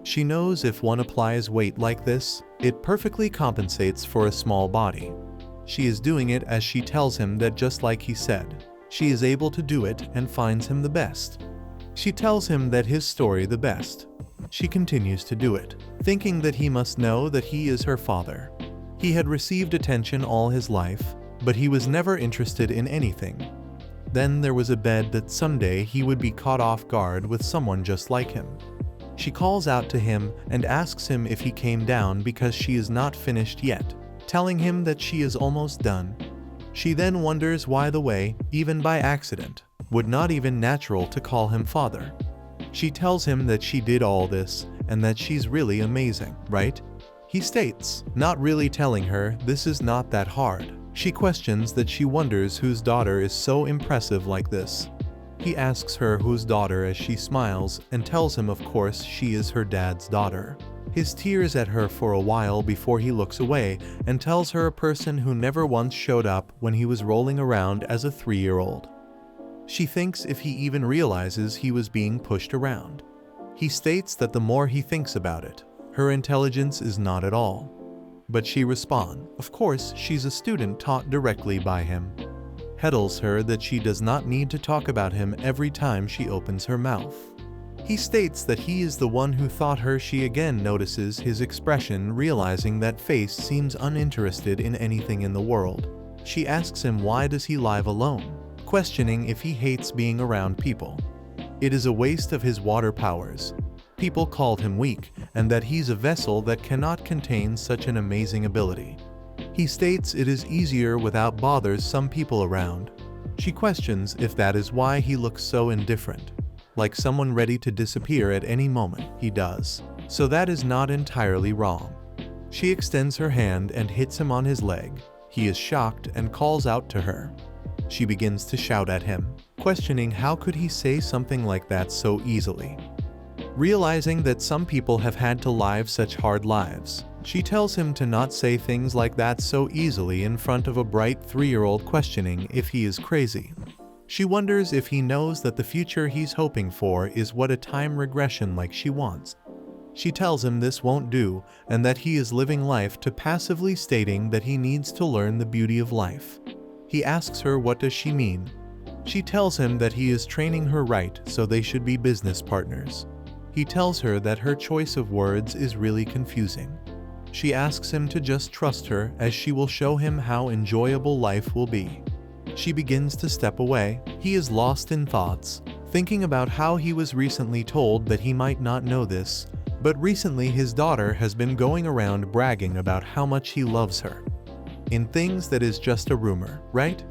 She knows if one applies weight like this, it perfectly compensates for a small body. She is doing it as she tells him that just like he said, she is able to do it and finds him the best. She tells him that his story the best. She continues to do it, thinking that he must know that he is her father. He had received attention all his life, but he was never interested in anything. Then there was a bed that someday he would be caught off guard with someone just like him. She calls out to him and asks him if he came down because she is not finished yet, telling him that she is almost done. She then wonders why the way, even by accident, would not even natural to call him father. She tells him that she did all this and that she's really amazing, right? He states, not really telling her this is not that hard. She questions that she wonders whose daughter is so impressive like this. He asks her whose daughter as she smiles and tells him of course she is her dad's daughter. His tears at her for a while before he looks away and tells her a person who never once showed up when he was rolling around as a 3-year-old. She thinks if he even realizes he was being pushed around. He states that the more he thinks about it, her intelligence is not at all. But she responds, of course she's a student taught directly by him. Heddles her that she does not need to talk about him every time she opens her mouth. He states that he is the one who thought her. She again notices his expression, realizing that face seems uninterested in anything in the world. She asks him why does he live alone, questioning if he hates being around people. It is a waste of his water powers. People called him weak, and that he's a vessel that cannot contain such an amazing ability. He states it is easier without bothers some people around. She questions if that is why he looks so indifferent, like someone ready to disappear at any moment. He does, so that is not entirely wrong. She extends her hand and hits him on his leg. He is shocked and calls out to her. She begins to shout at him, questioning how could he say something like that so easily. Realizing that some people have had to live such hard lives, she tells him to not say things like that so easily in front of a bright 3-year-old, questioning if he is crazy. She wonders if he knows that the future he's hoping for is what a time regression like she wants. She tells him this won't do and that he is living life to passively, stating that he needs to learn the beauty of life. He asks her what does she mean. She tells him that he is training her right so they should be business partners. He tells her that her choice of words is really confusing. She asks him to just trust her as she will show him how enjoyable life will be. She begins to step away. He is lost in thoughts, thinking about how he was recently told that he might not know this, but recently his daughter has been going around bragging about how much he loves her. In things that is just a rumor, right?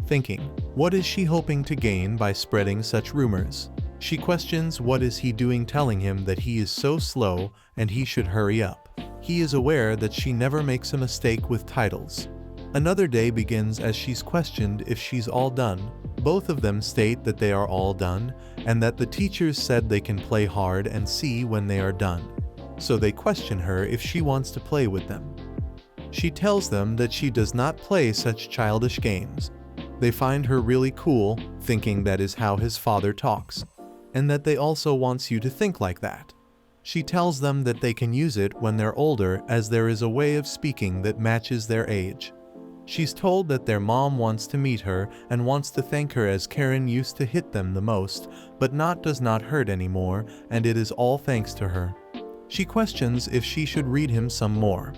Thinking, what is she hoping to gain by spreading such rumors? She questions what is he doing, telling him that he is so slow and he should hurry up. He is aware that she never makes a mistake with titles. Another day begins as she's questioned if she's all done. Both of them state that they are all done, and that the teachers said they can play hard and see when they are done. So they question her if she wants to play with them. She tells them that she does not play such childish games. They find her really cool, thinking that is how his father talks, and that they also wants you to think like that. She tells them that they can use it when they're older, as there is a way of speaking that matches their age. She's told that their mom wants to meet her and wants to thank her, as Karen used to hit them the most, but does not hurt anymore, and it is all thanks to her. She questions if she should read him some more.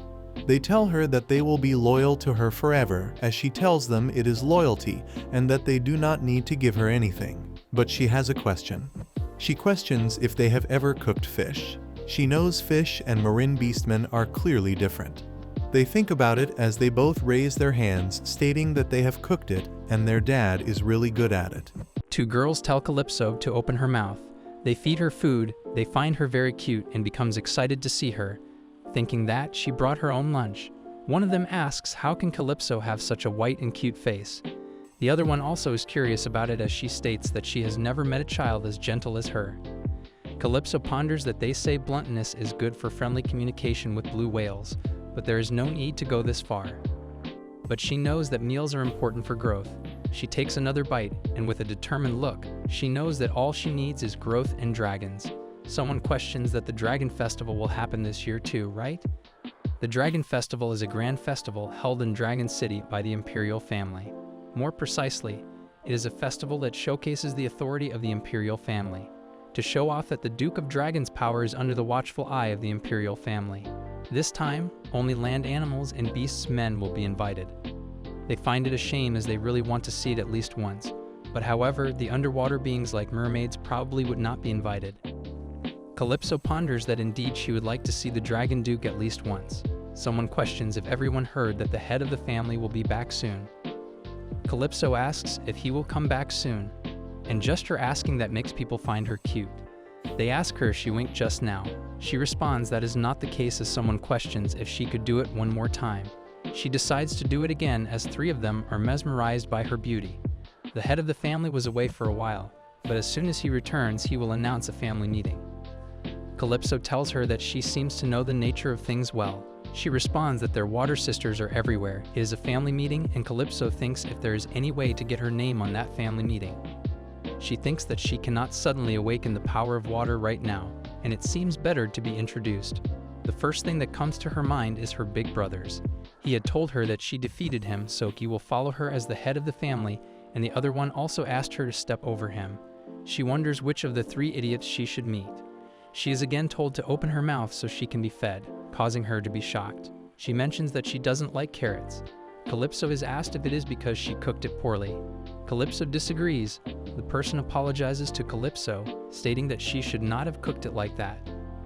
They tell her that they will be loyal to her forever, as she tells them it is loyalty and that they do not need to give her anything. But she has a question. She questions if they have ever cooked fish. She knows fish and marine beastmen are clearly different. They think about it as they both raise their hands, stating that they have cooked it and their dad is really good at it. Two girls tell Calypso to open her mouth. They feed her food, they find her very cute and becomes excited to see her, thinking that she brought her own lunch. One of them asks how can Calypso have such a white and cute face. The other one also is curious about it, as she states that she has never met a child as gentle as her. Calypso ponders that they say bluntness is good for friendly communication with blue whales, but there is no need to go this far. But she knows that meals are important for growth. She takes another bite, and with a determined look, she knows that all she needs is growth and dragons. Someone questions that the Dragon Festival will happen this year too, right? The Dragon Festival is a grand festival held in Dragon City by the Imperial family. More precisely, it is a festival that showcases the authority of the Imperial family, to show off that the Duke of Dragon's power is under the watchful eye of the Imperial family. This time, only land animals and beasts men will be invited. They find it a shame, as they really want to see it at least once, but however, the underwater beings like mermaids probably would not be invited. Calypso ponders that indeed she would like to see the Dragon Duke at least once. Someone questions if everyone heard that the head of the family will be back soon. Calypso asks if he will come back soon, and just her asking that makes people find her cute. They ask her if she winked just now. She responds that is not the case, as someone questions if she could do it one more time. She decides to do it again, as three of them are mesmerized by her beauty. The head of the family was away for a while, but as soon as he returns, he will announce a family meeting. Calypso tells her that she seems to know the nature of things well. She responds that their water sisters are everywhere. It is a family meeting, and Calypso thinks if there is any way to get her name on that family meeting. She thinks that she cannot suddenly awaken the power of water right now, and it seems better to be introduced. The first thing that comes to her mind is her big brothers. He had told her that she defeated him, so he will follow her as the head of the family, and the other one also asked her to step over him. She wonders which of the three idiots she should meet. She is again told to open her mouth so she can be fed, causing her to be shocked. She mentions that she doesn't like carrots. Calypso is asked if it is because she cooked it poorly. Calypso disagrees. The person apologizes to Calypso, stating that she should not have cooked it like that.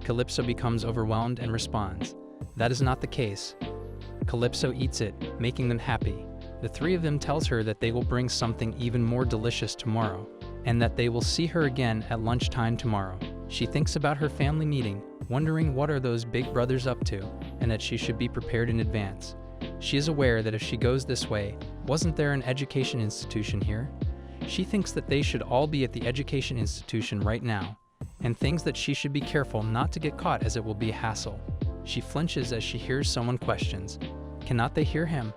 Calypso becomes overwhelmed and responds, "That is not the case." Calypso eats it, making them happy. The three of them tells her that they will bring something even more delicious tomorrow, and that they will see her again at lunchtime tomorrow. She thinks about her family meeting, wondering what are those big brothers up to, and that she should be prepared in advance. She is aware that if she goes this way, wasn't there an education institution here? She thinks that they should all be at the education institution right now, and thinks that she should be careful not to get caught, as it will be a hassle. She flinches as she hears someone questions, "Cannot they hear him?"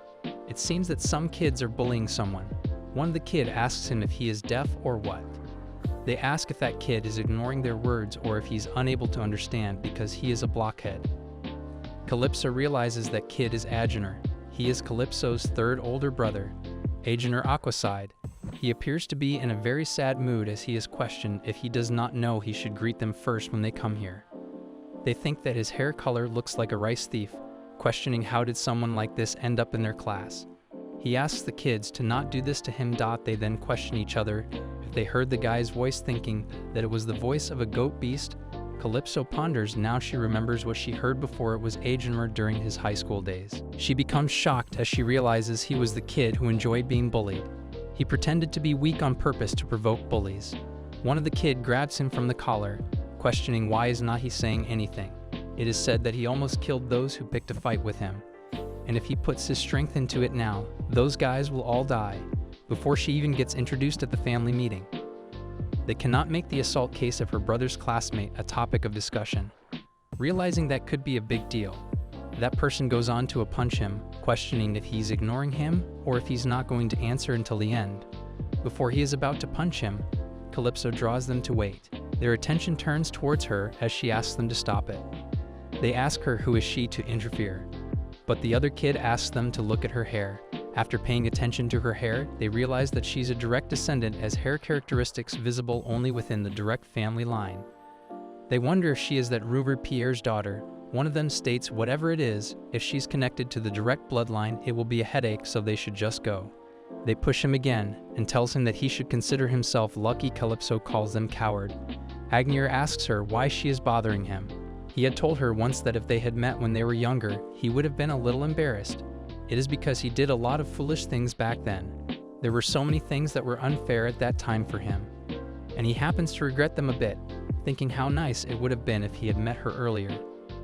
It seems that some kids are bullying someone. One of the kids asks him if he is deaf or what. They ask if that kid is ignoring their words or if he's unable to understand because he is a blockhead. Calypso realizes that kid is Agenor. He is Calypso's third older brother, Agenor Aquaside. He appears to be in a very sad mood as he is questioned if he does not know he should greet them first when they come here. They think that his hair color looks like a rice thief, questioning how did someone like this end up in their class. He asks the kids to not do this to him. They then question each other if they heard the guy's voice, thinking that it was the voice of a goat beast. Calypso ponders. Now she remembers what she heard before. It was Agenor during his high school days. She becomes shocked as she realizes he was the kid who enjoyed being bullied. He pretended to be weak on purpose to provoke bullies. One of the kids grabs him from the collar, questioning why is not he saying anything. It is said that he almost killed those who picked a fight with him. and if he puts his strength into it now, those guys will all die, before she even gets introduced at the family meeting. They cannot make the assault case of her brother's classmate a topic of discussion. Realizing that could be a big deal, that person goes on to punch him, questioning if he's ignoring him or if he's not going to answer until the end. Before he is about to punch him, Calypso draws them to wait. Their attention turns towards her as she asks them to stop it. They ask her who is she to interfere, but the other kid asks them to look at her hair. After paying attention to her hair, they realize that she's a direct descendant, as hair characteristics visible only within the direct family line. They wonder if she is that Ruber Pierre's daughter. One of them states whatever it is, if she's connected to the direct bloodline, it will be a headache, so they should just go. They push him again and tells him that he should consider himself lucky. Calypso calls them coward. Agnier asks her why she is bothering him. He had told her once that if they had met when they were younger, he would have been a little embarrassed. It is because he did a lot of foolish things back then. There were so many things that were unfair at that time for him, and he happens to regret them a bit, thinking how nice it would have been if he had met her earlier.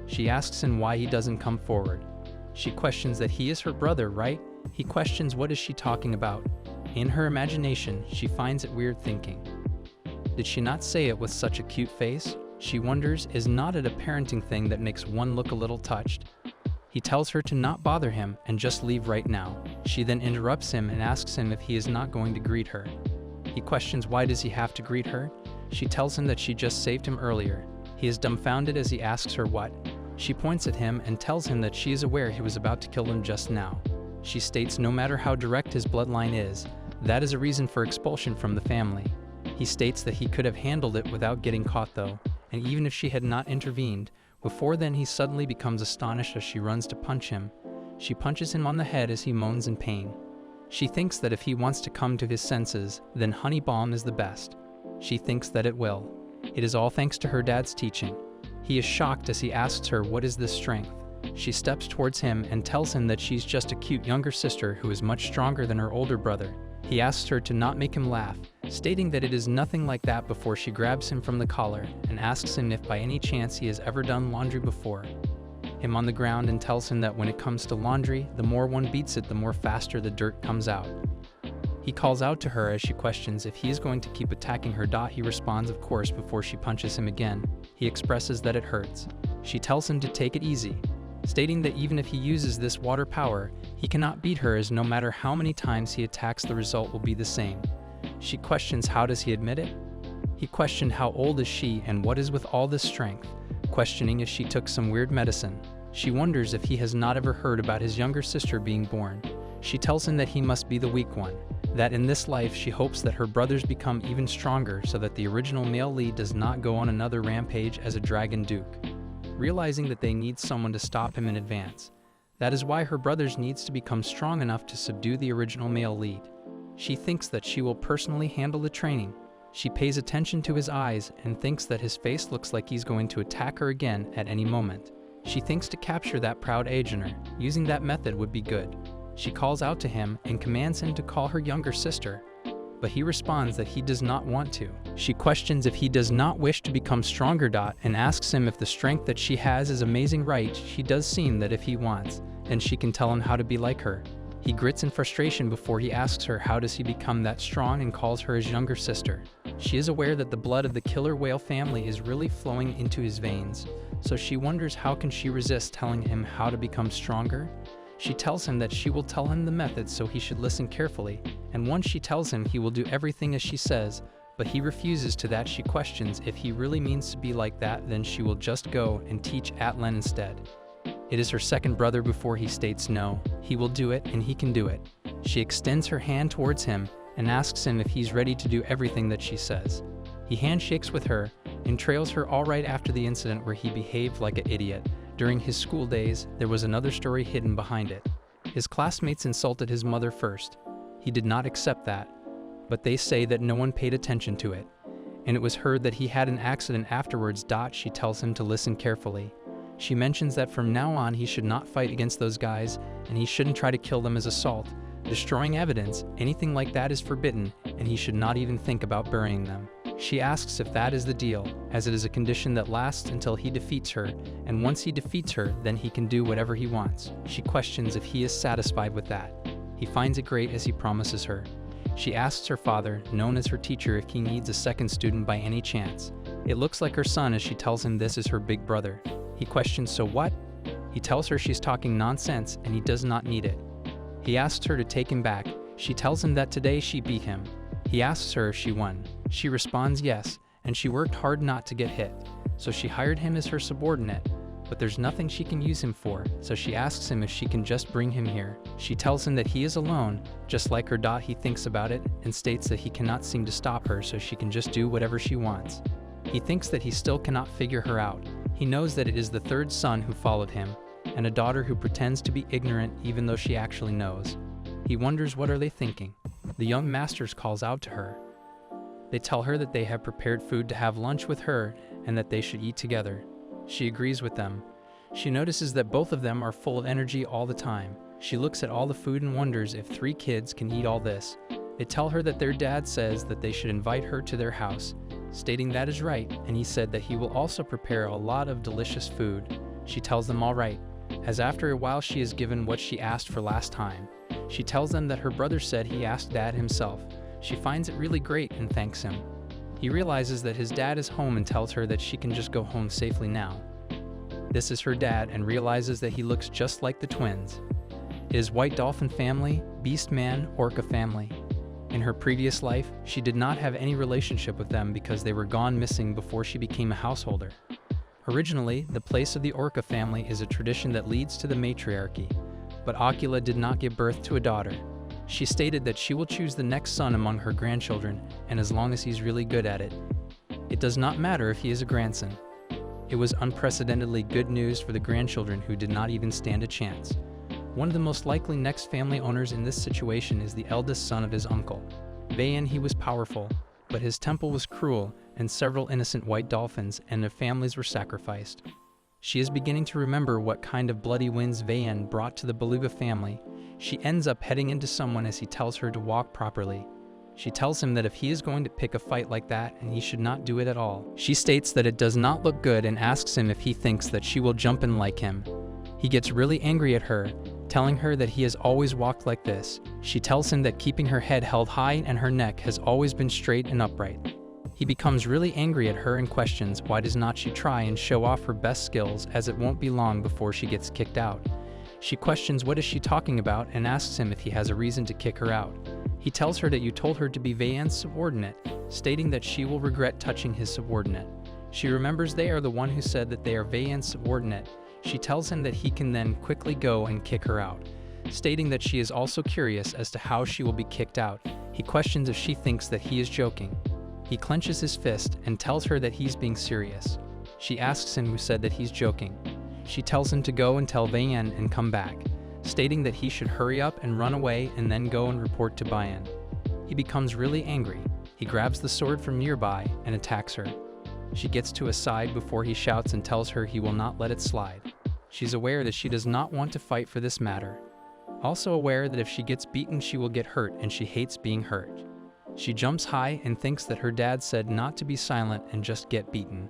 She asks him why he doesn't come forward. She questions that he is her brother, right? He questions what is she talking about. In her imagination, she finds it weird, thinking, did she not say it with such a cute face? She wonders, is not it a parenting thing that makes one look a little touched? He tells her to not bother him and just leave right now. She then interrupts him and asks him if he is not going to greet her. He questions why does he have to greet her? She tells him that she just saved him earlier. He is dumbfounded as he asks her what. She points at him and tells him that she is aware he was about to kill him just now. She states no matter how direct his bloodline is, that is a reason for expulsion from the family. He states that he could have handled it without getting caught though, and even if she had not intervened, before then he suddenly becomes astonished as she runs to punch him. She punches him on the head as he moans in pain. She thinks that if he wants to come to his senses, then honey balm is the best. She thinks that it will. It is all thanks to her dad's teaching. He is shocked as he asks her what is this strength. She steps towards him and tells him that she's just a cute younger sister who is much stronger than her older brother. He asks her to not make him laugh, stating that it is nothing like that before she grabs him from the collar and asks him if by any chance he has ever done laundry before. Him on the ground and tells him that when it comes to laundry, the more one beats it, the more faster the dirt comes out. He calls out to her as she questions if he is going to keep attacking her. He responds of course before she punches him again. He expresses that it hurts. She tells him to take it easy, stating that even if he uses this water power, he cannot beat her, as no matter how many times he attacks, the result will be the same. She questions how does he admit it? He questioned how old is she and what is with all this strength, questioning if she took some weird medicine. She wonders if he has not ever heard about his younger sister being born. She tells him that he must be the weak one, that in this life she hopes that her brothers become even stronger so that the original male lead does not go on another rampage as a dragon duke. Realizing that they need someone to stop him in advance. That is why her brothers needs to become strong enough to subdue the original male lead. She thinks that she will personally handle the training. She pays attention to his eyes and thinks that his face looks like he's going to attack her again at any moment. She thinks to capture that proud Agener. Using that method would be good. She calls out to him and commands him to call her younger sister, but he responds that he does not want to. She questions if he does not wish to become stronger. And asks him if the strength that she has is amazing, right? She does seem that if he wants, then she can tell him how to be like her. He grits in frustration before he asks her how does he become that strong and calls her his younger sister. She is aware that the blood of the killer whale family is really flowing into his veins, so she wonders how can she resist telling him how to become stronger. She tells him that she will tell him the method, so he should listen carefully, and once she tells him he will do everything as she says, but he refuses to that. She questions if he really means to be like that, then she will just go and teach Atlan instead. It is her second brother before he states no, he will do it and he can do it. She extends her hand towards him and asks him if he's ready to do everything that she says. He handshakes with her and trails her all right after the incident where he behaved like an idiot. During his school days, there was another story hidden behind it. His classmates insulted his mother first. He did not accept that, but they say that no one paid attention to it, and it was heard that he had an accident afterwards. She tells him to listen carefully. She mentions that from now on he should not fight against those guys, and he shouldn't try to kill them as assault. Destroying evidence, anything like that is forbidden, and he should not even think about burying them. She asks if that is the deal, as it is a condition that lasts until he defeats her, and once he defeats her, then he can do whatever he wants. She questions if he is satisfied with that. He finds it great as he promises her. She asks her father, known as her teacher, if he needs a second student by any chance. It looks like her son as she tells him this is her big brother. He questions, so what? He tells her she's talking nonsense and he does not need it. He asks her to take him back. She tells him that today she beat him. He asks her if she won. She responds yes, and she worked hard not to get hit. So she hired him as her subordinate, but there's nothing she can use him for, so she asks him if she can just bring him here. She tells him that he is alone, just like her. He thinks about it and states that he cannot seem to stop her, so she can just do whatever she wants. He thinks that he still cannot figure her out. He knows that it is the third son who followed him, and a daughter who pretends to be ignorant even though she actually knows. He wonders what are they thinking. The young masters calls out to her. They tell her that they have prepared food to have lunch with her and that they should eat together. She agrees with them. She notices that both of them are full of energy all the time. She looks at all the food and wonders if 3 kids can eat all this. They tell her that their dad says that they should invite her to their house, stating that is right, and he said that he will also prepare a lot of delicious food. She tells them all right, as after a while she is given what she asked for last time. She tells them that her brother said he asked Dad himself. She finds it really great and thanks him. He realizes that his dad is home and tells her that she can just go home safely now. This is her dad and realizes that he looks just like the twins. It is White Dolphin family, Beast Man, Orca family. In her previous life, she did not have any relationship with them because they were gone missing before she became a householder. Originally, the place of the Orca family is a tradition that leads to the matriarchy, but Ocula did not give birth to a daughter. She stated that she will choose the next son among her grandchildren, and as long as he's really good at it. It does not matter if he is a grandson. It was unprecedentedly good news for the grandchildren who did not even stand a chance. One of the most likely next family owners in this situation is the eldest son of his uncle. Vayan, he was powerful, but his temple was cruel, and several innocent white dolphins and their families were sacrificed. She is beginning to remember what kind of bloody winds Vayan brought to the Beluga family. She ends up heading into someone as he tells her to walk properly. She tells him that if he is going to pick a fight like that, and he should not do it at all. She states that it does not look good and asks him if he thinks that she will jump in like him. He gets really angry at her, telling her that he has always walked like this. She tells him that keeping her head held high and her neck has always been straight and upright. He becomes really angry at her and questions why does not she try and show off her best skills, as it won't be long before she gets kicked out. She questions what is she talking about and asks him if he has a reason to kick her out. He tells her that you told her to be Vayan's subordinate, stating that she will regret touching his subordinate. She remembers they are the one who said that they are Vayan's subordinate. She tells him that he can then quickly go and kick her out, stating that she is also curious as to how she will be kicked out. He questions if she thinks that he is joking. He clenches his fist and tells her that he's being serious. She asks him who said that he's joking. She tells him to go and tell Vayan and come back, stating that he should hurry up and run away and then go and report to Bayan. He becomes really angry. He grabs the sword from nearby and attacks her. She gets to his side before he shouts and tells her he will not let it slide. She's aware that she does not want to fight for this matter. Also aware that if she gets beaten she will get hurt and she hates being hurt. She jumps high and thinks that her dad said not to be silent and just get beaten.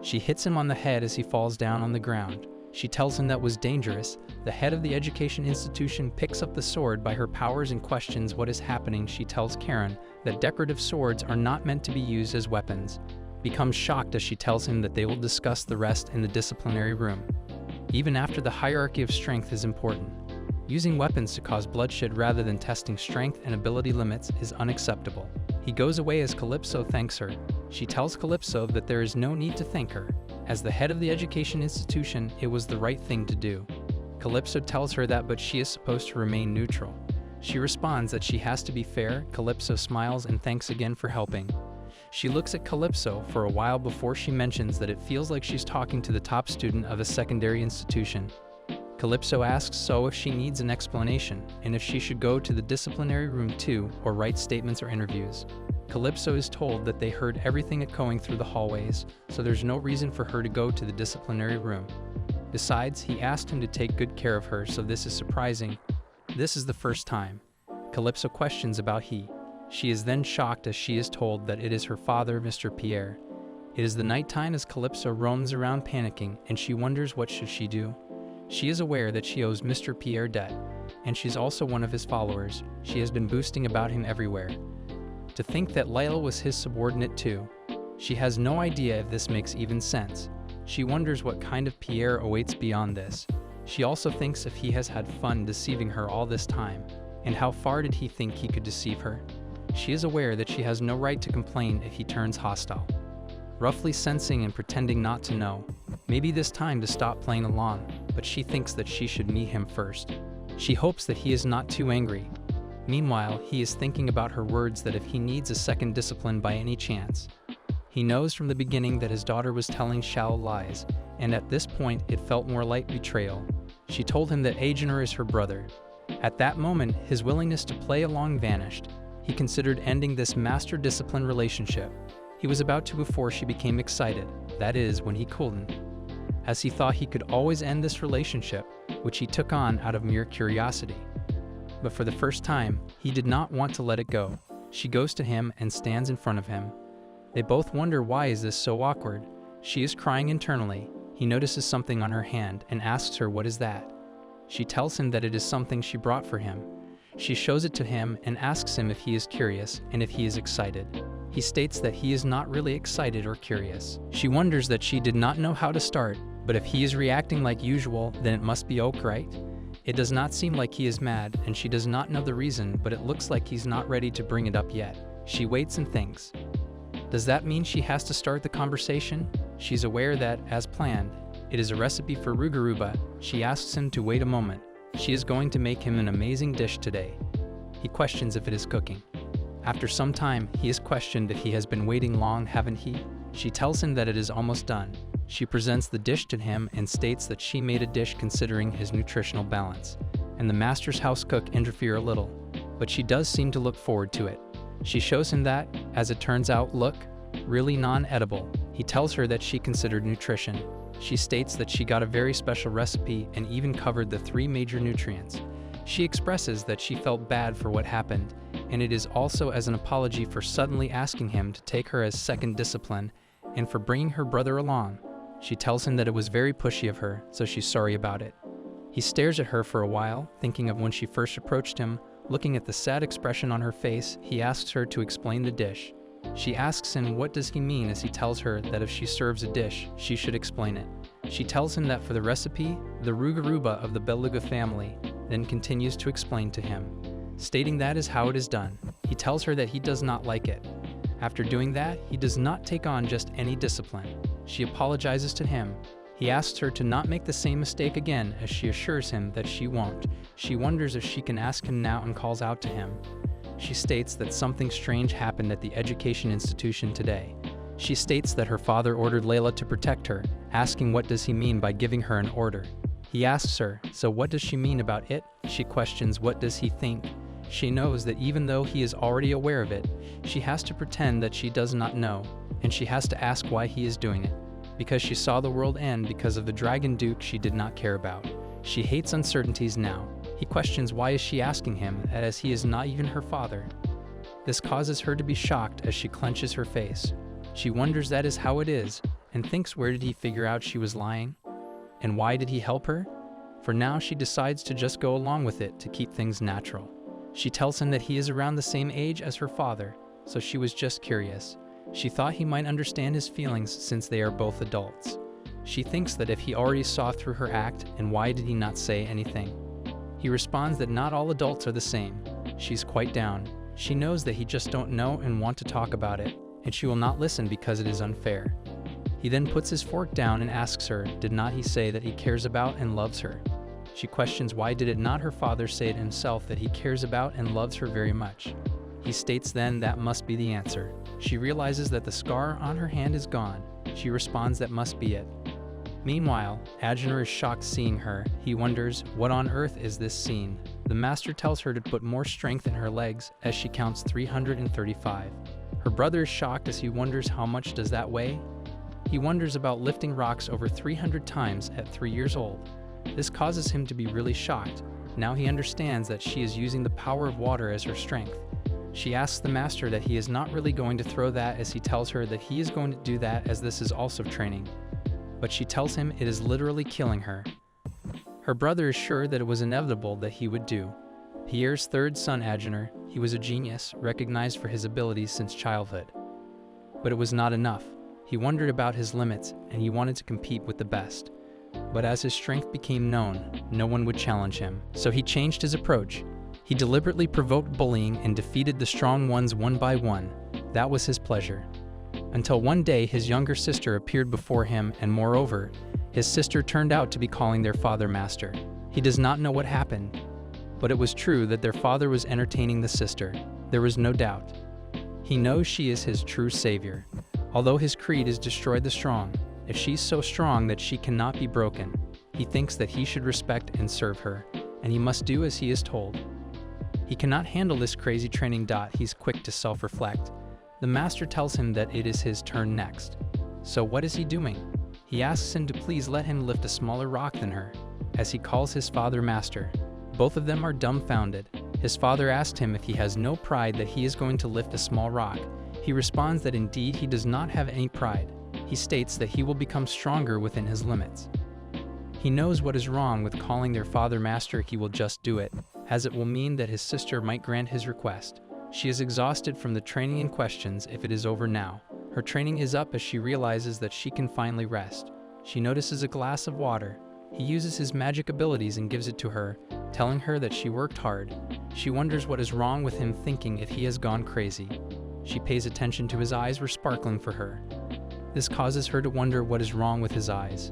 She hits him on the head as he falls down on the ground. She tells him that was dangerous. The head of the education institution picks up the sword by her powers and questions what is happening. She tells Karen that decorative swords are not meant to be used as weapons. Becomes shocked as she tells him that they will discuss the rest in the disciplinary room. Even after the hierarchy of strength is important. Using weapons to cause bloodshed rather than testing strength and ability limits is unacceptable. He goes away as Calypso thanks her. She tells Calypso that there is no need to thank her. As the head of the education institution, it was the right thing to do. Calypso tells her that but she is supposed to remain neutral. She responds that she has to be fair. Calypso smiles and thanks again for helping. She looks at Calypso for a while before she mentions that it feels like she's talking to the top student of a secondary institution. Calypso asks so if she needs an explanation, and if she should go to the disciplinary room too, or write statements or interviews. Calypso is told that they heard everything echoing through the hallways, so there's no reason for her to go to the disciplinary room. Besides, he asked him to take good care of her, so this is surprising. This is the first time. Calypso questions about he. She is then shocked as she is told that it is her father, Mr. Pierre. It is the nighttime as Calypso roams around panicking, and she wonders what should she do. She is aware that she owes Mr. Pierre debt, and she's also one of his followers. She has been boasting about him everywhere. To think that Layla was his subordinate too. She has no idea if this makes even sense. She wonders what kind of Pierre awaits beyond this. She also thinks if he has had fun deceiving her all this time, and how far did he think he could deceive her? She is aware that she has no right to complain if he turns hostile. Roughly sensing and pretending not to know, maybe this time to stop playing along, but she thinks that she should meet him first. She hopes that he is not too angry. Meanwhile, he is thinking about her words that if he needs a second discipline by any chance. He knows from the beginning that his daughter was telling shallow lies, and at this point it felt more like betrayal. She told him that Agenor is her brother. At that moment, his willingness to play along vanished. He considered ending this master discipline relationship. He was about to before she became excited, that is, when he couldn't, as he thought he could always end this relationship, which he took on out of mere curiosity. But for the first time, he did not want to let it go. She goes to him and stands in front of him. They both wonder why is this so awkward. She is crying internally. He notices something on her hand and asks her what is that. She tells him that it is something she brought for him. She shows it to him and asks him if he is curious and if he is excited. He states that he is not really excited or curious. She wonders that she did not know how to start, but if he is reacting like usual, then it must be okay, right? It does not seem like he is mad, and she does not know the reason, but it looks like he's not ready to bring it up yet. She waits and thinks. Does that mean she has to start the conversation? She's aware that, as planned, it is a recipe for rugaruba. She asks him to wait a moment. She is going to make him an amazing dish today. He questions if it is cooking. After some time, he is questioned if he has been waiting long, haven't he? She tells him that it is almost done. She presents the dish to him and states that she made a dish considering his nutritional balance, and the master's house cook interfere a little, but she does seem to look forward to it. She shows him that, as it turns out, look, really non-edible. He tells her that she considered nutrition. She states that she got a very special recipe and even covered the 3 major nutrients. She expresses that she felt bad for what happened, and it is also as an apology for suddenly asking him to take her as second discipline and for bringing her brother along. She tells him that it was very pushy of her, so she's sorry about it. He stares at her for a while, thinking of when she first approached him. Looking at the sad expression on her face, he asks her to explain the dish. She asks him what does he mean as he tells her that if she serves a dish, she should explain it. She tells him that for the recipe, the rugaruba of the beluga family, then continues to explain to him, stating that is how it is done. He tells her that he does not like it. After doing that, he does not take on just any discipline. She apologizes to him. He asks her to not make the same mistake again as she assures him that she won't. She wonders if she can ask him now and calls out to him. She states that something strange happened at the education institution today. She states that her father ordered Layla to protect her, asking what does he mean by giving her an order. He asks her, so what does she mean about it? She questions what does he think. She knows that even though he is already aware of it, she has to pretend that she does not know, and she has to ask why he is doing it. Because she saw the world end because of the Dragon Duke she did not care about. She hates uncertainties now. He questions why is she asking him, as he is not even her father. This causes her to be shocked as she clenches her face. She wonders that is how it is, and thinks where did he figure out she was lying? And why did he help her? For now she decides to just go along with it to keep things natural. She tells him that he is around the same age as her father, so she was just curious. She thought he might understand his feelings since they are both adults. She thinks that if he already saw through her act, and why did he not say anything? He responds that not all adults are the same. She's quite down. She knows that he just don't know and want to talk about it, and she will not listen because it is unfair. He then puts his fork down and asks her, did not he say that he cares about and loves her? She questions why did it not her father say it himself that he cares about and loves her very much? He states then that must be the answer. She realizes that the scar on her hand is gone. She responds that must be it. Meanwhile, Agenor is shocked seeing her. He wonders, what on earth is this scene? The master tells her to put more strength in her legs as she counts 335. Her brother is shocked as he wonders how much does that weigh? He wonders about lifting rocks over 300 times at 3 years old. This causes him to be really shocked. Now he understands that she is using the power of water as her strength. She asks the master that he is not really going to throw that, as he tells her that he is going to do that as this is also training. But she tells him it is literally killing her. Her brother is sure that it was inevitable that he would do. Pierre's third son, Agenor, he was a genius, recognized for his abilities since childhood. But it was not enough. He wondered about his limits, and he wanted to compete with the best. But as his strength became known, no one would challenge him. So he changed his approach. He deliberately provoked bullying and defeated the strong ones one by one. That was his pleasure. Until one day his younger sister appeared before him, and moreover, his sister turned out to be calling their father master. He does not know what happened, but it was true that their father was entertaining the sister. There was no doubt. He knows she is his true savior. Although his creed is destroy the strong, if she's so strong that she cannot be broken, he thinks that he should respect and serve her, and he must do as he is told. He cannot handle this crazy training. He's quick to self-reflect. The master tells him that it is his turn next. So what is he doing? He asks him to please let him lift a smaller rock than her, as he calls his father master. Both of them are dumbfounded. His father asked him if he has no pride that he is going to lift a small rock. He responds that indeed he does not have any pride. He states that he will become stronger within his limits. He knows what is wrong with calling their father master. He will just do it, as it will mean that his sister might grant his request. She is exhausted from the training and questions if it is over now. Her training is up as she realizes that she can finally rest. She notices a glass of water. He uses his magic abilities and gives it to her, telling her that she worked hard. She wonders what is wrong with him, thinking if he has gone crazy. She pays attention to his eyes were sparkling for her. This causes her to wonder what is wrong with his eyes.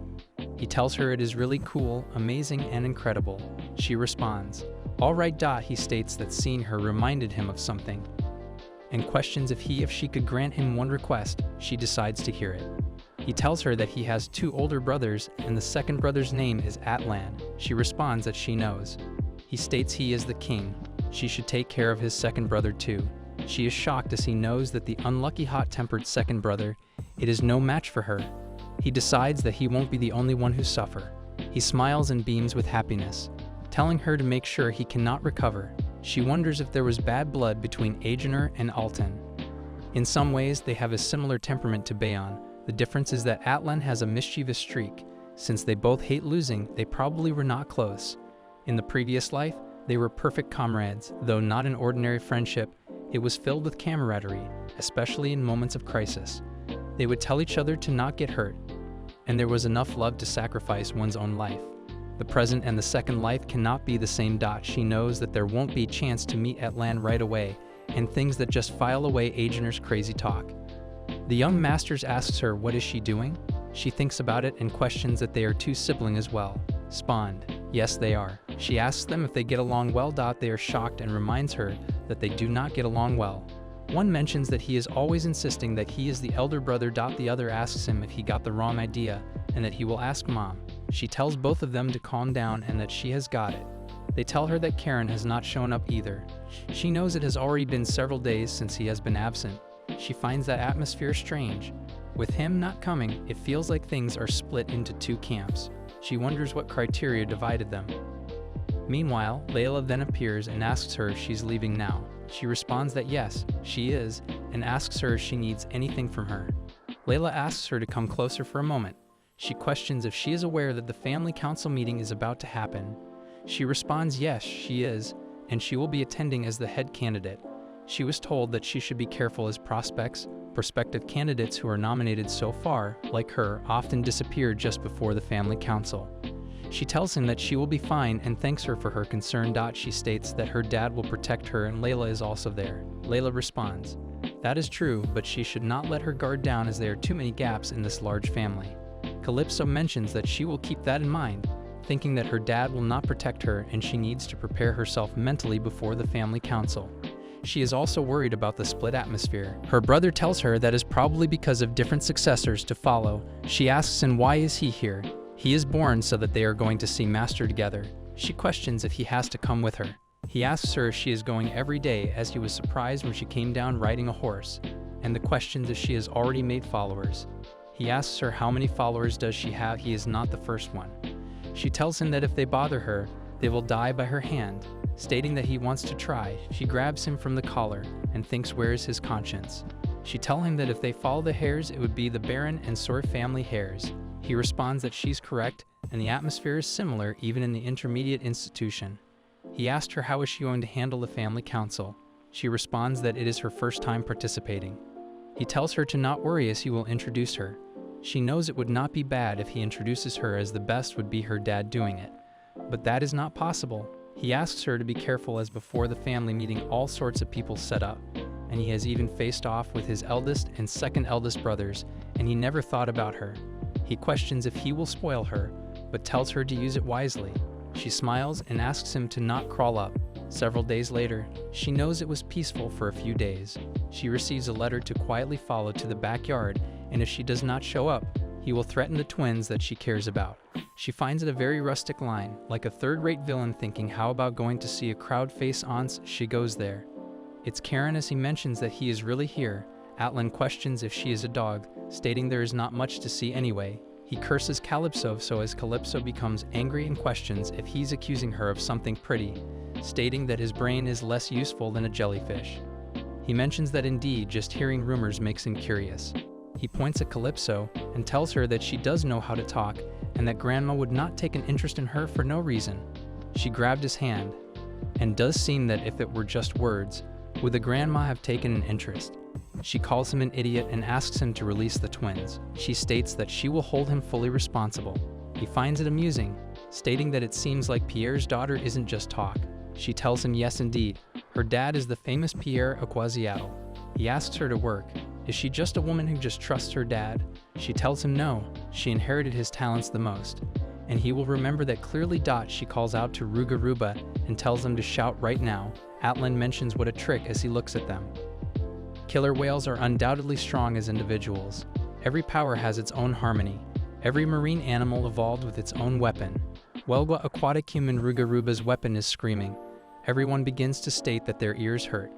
He tells her it is really cool, amazing, and incredible. She responds, "All right." He states that seeing her reminded him of something, and questions if she could grant him one request. She decides to hear it. He tells her that he has 2 older brothers, and the second brother's name is Atlan. She responds that she knows. He states he is the king. She should take care of his second brother too. She is shocked as he knows that the unlucky hot-tempered second brother, it is no match for her. He decides that he won't be the only one who suffer. He smiles and beams with happiness, telling her to make sure he cannot recover. She wonders if there was bad blood between Agenor and Altan. In some ways, they have a similar temperament to Bayon. The difference is that Atlan has a mischievous streak. Since they both hate losing, they probably were not close. In the previous life, they were perfect comrades, though not an ordinary friendship. It was filled with camaraderie, especially in moments of crisis. They would tell each other to not get hurt, and there was enough love to sacrifice one's own life. The present and the second life cannot be the same. She knows that there won't be a chance to meet Atlan right away, and things that just file away Agenor's crazy talk. The young masters asks her what is she doing? She thinks about it and questions that they are 2 siblings as well. Spawned. Yes, they are. She asks them if they get along well. They are shocked and reminds her that they do not get along well. One mentions that he is always insisting that he is the elder brother. The other asks him if he got the wrong idea and that he will ask mom. She tells both of them to calm down and that she has got it. They tell her that Karen has not shown up either. She knows it has already been several days since he has been absent. She finds that atmosphere strange. With him not coming, it feels like things are split into 2 camps. She wonders what criteria divided them. Meanwhile, Layla then appears and asks her if she's leaving now. She responds that yes, she is, and asks her if she needs anything from her. Layla asks her to come closer for a moment. She questions if she is aware that the family council meeting is about to happen. She responds yes, she is, and she will be attending as the head candidate. She was told that she should be careful as prospective candidates who are nominated so far, like her, often disappear just before the family council. She tells him that she will be fine and thanks her for her concern. She states that her dad will protect her and Layla is also there. Layla responds, "That is true, but she should not let her guard down as there are too many gaps in this large family." Calypso mentions that she will keep that in mind, thinking that her dad will not protect her and she needs to prepare herself mentally before the family council. She is also worried about the split atmosphere. Her brother tells her that is probably because of different successors to follow. She asks him why is he here. He is born so that they are going to see Master together. She questions if he has to come with her. He asks her if she is going every day as he was surprised when she came down riding a horse, and the questions if she has already made followers. He asks her how many followers does she have. He is not the first one. She tells him that if they bother her, they will die by her hand. Stating that he wants to try, she grabs him from the collar, and thinks where is his conscience. She tells him that if they follow the hairs, it would be the Baron and Sor family hairs. He responds that she's correct, and the atmosphere is similar even in the intermediate institution. He asked her how is she going to handle the family council. She responds that it is her first time participating. He tells her to not worry as he will introduce her. She knows it would not be bad if he introduces her, as the best would be her dad doing it. But that is not possible. He asks her to be careful as before the family meeting all sorts of people set up, and he has even faced off with his eldest and second eldest brothers, and he never thought about her. He questions if he will spoil her, but tells her to use it wisely. She smiles and asks him to not crawl up. Several days later, she knows it was peaceful for a few days. She receives a letter to quietly follow to the backyard, and if she does not show up, he will threaten the twins that she cares about. She finds it a very rustic line, like a third-rate villain thinking how about going to see a crowd face aunts. She goes there. It's Karen as he mentions that he is really here. Atlan questions if she is a dog, stating there is not much to see anyway. He curses Calypso so as Calypso becomes angry and questions if he's accusing her of something pretty, stating that his brain is less useful than a jellyfish. He mentions that indeed just hearing rumors makes him curious. He points at Calypso and tells her that she does know how to talk and that Grandma would not take an interest in her for no reason. She grabbed his hand, and does seem that if it were just words, would the Grandma have taken an interest. She calls him an idiot and asks him to release the twins. She states that she will hold him fully responsible. He finds it amusing, stating that it seems like Pierre's daughter isn't just talk. She tells him yes indeed, her dad is the famous Pierre Aquasiatel. He asks her to work. Is she just a woman who just trusts her dad? She tells him no, she inherited his talents the most. And he will remember that clearly. She calls out to Rugaruba and tells them to shout right now. Atlan mentions what a trick as he looks at them. Killer whales are undoubtedly strong as individuals. Every power has its own harmony. Every marine animal evolved with its own weapon. Welga aquatic human Rugaruba's weapon is screaming. Everyone begins to state that their ears hurt.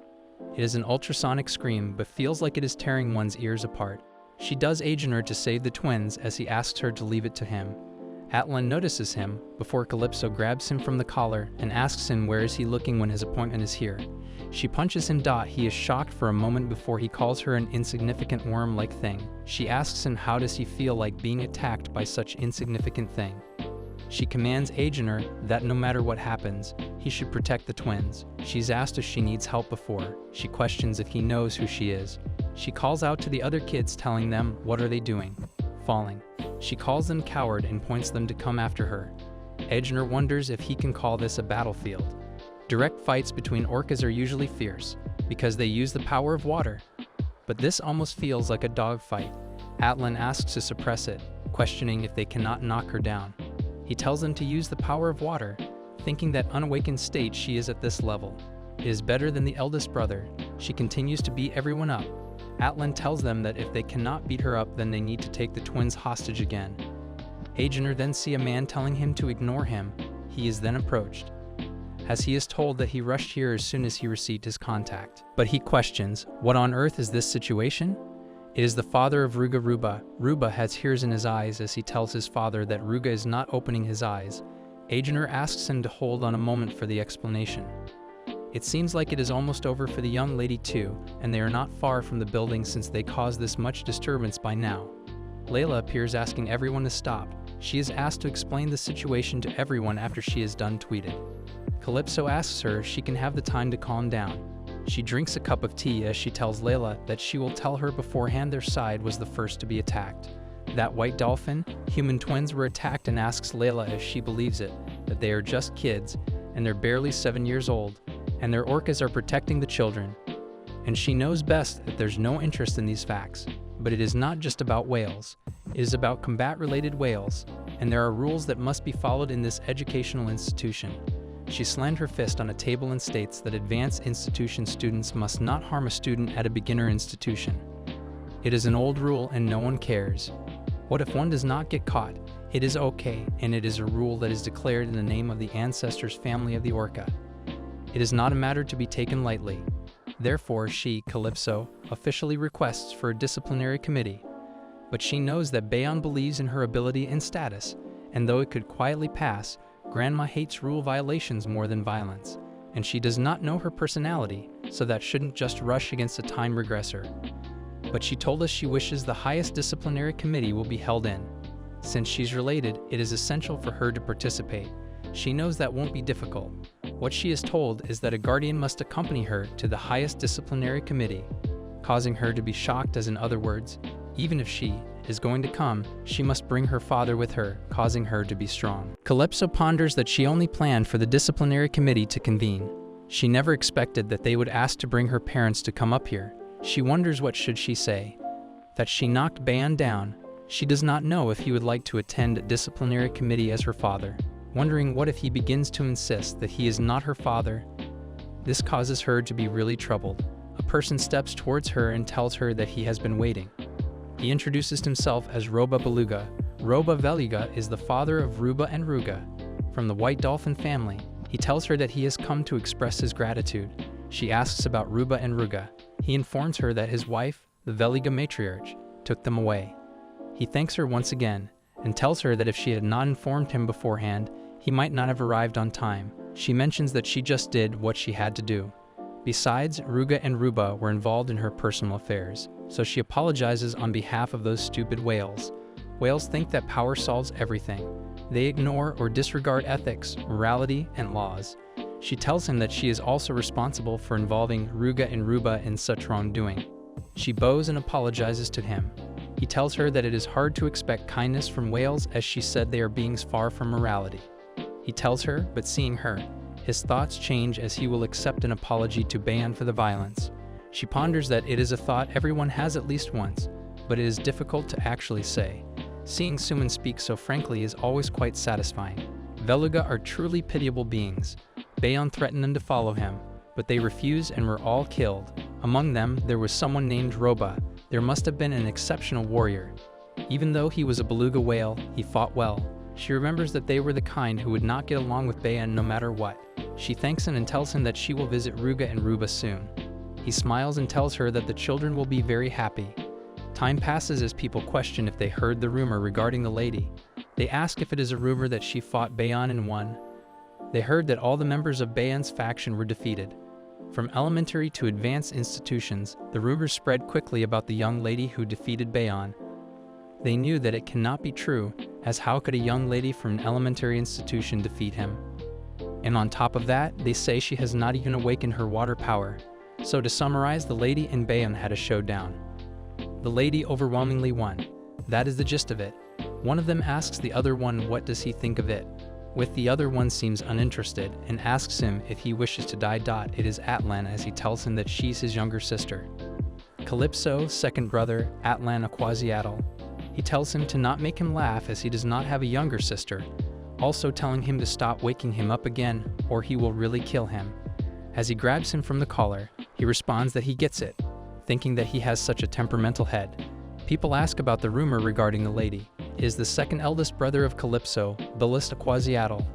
It is an ultrasonic scream, but feels like it is tearing one's ears apart. She does Agenor to save the twins as he asks her to leave it to him. Atlan notices him before Calypso grabs him from the collar and asks him where is he looking when his appointment is here. She punches him. He is shocked for a moment before he calls her an insignificant worm-like thing. She asks him how does he feel like being attacked by such insignificant thing. She commands Agenor that no matter what happens, he should protect the twins. She's asked if she needs help before. She questions if he knows who she is. She calls out to the other kids telling them what are they doing? Falling. She calls them coward and points them to come after her. Agenor wonders if he can call this a battlefield. Direct fights between orcas are usually fierce because they use the power of water. But this almost feels like a dog fight. Atlan asks to suppress it, questioning if they cannot knock her down. He tells them to use the power of water, thinking that unawakened state she is at this level. It is better than the eldest brother. She continues to beat everyone up. Atlan tells them that if they cannot beat her up, then they need to take the twins hostage again. Agenor then see a man telling him to ignore him. He is then approached, as he is told that he rushed here as soon as he received his contact. But he questions, what on earth is this situation? It is the father of Rugaruba. Ruba has tears in his eyes as he tells his father that Ruga is not opening his eyes. Agenor asks him to hold on a moment for the explanation. It seems like it is almost over for the young lady too, and they are not far from the building since they caused this much disturbance by now. Layla appears asking everyone to stop. She is asked to explain the situation to everyone after she is done tweeted. Calypso asks her if she can have the time to calm down. She drinks a cup of tea as she tells Layla that she will tell her beforehand their side was the first to be attacked. That white dolphin, human twins were attacked and asks Layla if she believes it, that they are just kids and they're barely 7 years old, and their orcas are protecting the children. And she knows best that there's no interest in these facts. But it is not just about whales. It is about combat-related whales, and there are rules that must be followed in this educational institution. She slammed her fist on a table and states that advanced institution students must not harm a student at a beginner institution. It is an old rule and no one cares. What if one does not get caught? It is okay, and it is a rule that is declared in the name of the ancestors' family of the orca. It is not a matter to be taken lightly. Therefore, she, Calypso, officially requests for a disciplinary committee. But she knows that Bayon believes in her ability and status, and though it could quietly pass, Grandma hates rule violations more than violence, and she does not know her personality, so that shouldn't just rush against a time regressor. But she told us she wishes the highest disciplinary committee will be held in. Since she's related, it is essential for her to participate. She knows that won't be difficult. What she is told is that a guardian must accompany her to the highest disciplinary committee, causing her to be shocked, as in other words, even if she is going to come, she must bring her father with her, causing her to be strong. Calypso ponders that she only planned for the disciplinary committee to convene. She never expected that they would ask to bring her parents to come up here. She wonders what should she say. That she knocked Bayan down. She does not know if he would like to attend a disciplinary committee as her father. Wondering what if he begins to insist that he is not her father. This causes her to be really troubled. A person steps towards her and tells her that he has been waiting. He introduces himself as Roba Beluga. Roba Beluga is the father of Ruba and Ruga, from the White Dolphin family. He tells her that he has come to express his gratitude. She asks about Ruba and Ruga. He informs her that his wife, the Veliga matriarch, took them away. He thanks her once again, and tells her that if she had not informed him beforehand, he might not have arrived on time. She mentions that she just did what she had to do. Besides, Ruga and Ruba were involved in her personal affairs, so she apologizes on behalf of those stupid whales. Whales think that power solves everything. They ignore or disregard ethics, morality, and laws. She tells him that she is also responsible for involving Ruga and Ruba in such wrongdoing. She bows and apologizes to him. He tells her that it is hard to expect kindness from whales, as she said they are beings far from morality. He tells her, but seeing her, his thoughts change as he will accept an apology to Bayan for the violence. She ponders that it is a thought everyone has at least once, but it is difficult to actually say. Seeing Suman speak so frankly is always quite satisfying. Veluga are truly pitiable beings. Bayan threatened them to follow him, but they refused and were all killed. Among them, there was someone named Roba. There must have been an exceptional warrior. Even though he was a beluga whale, he fought well. She remembers that they were the kind who would not get along with Bayan no matter what. She thanks him and tells him that she will visit Ruga and Ruba soon. He smiles and tells her that the children will be very happy. Time passes as people question if they heard the rumor regarding the lady. They ask if it is a rumor that she fought Bayan and won. They heard that all the members of Bayan's faction were defeated. From elementary to advanced institutions, the rumors spread quickly about the young lady who defeated Bayan. They knew that it cannot be true, as how could a young lady from an elementary institution defeat him? And on top of that, they say she has not even awakened her water power. So to summarize, the lady and Bayan had a showdown. The lady overwhelmingly won. That is the gist of it. One of them asks the other one what does he think of it. With the other one seems uninterested and asks him if he wishes to die. It is Atlan, as he tells him that she's his younger sister. Calypso, second brother, Atlan Aquasiatal. He tells him to not make him laugh as he does not have a younger sister, also telling him to stop waking him up again or he will really kill him. As he grabs him from the collar, he responds that he gets it, thinking that he has such a temperamental head. People ask about the rumor regarding the lady. It is the second eldest brother of Calypso, Ballista Quasiatal.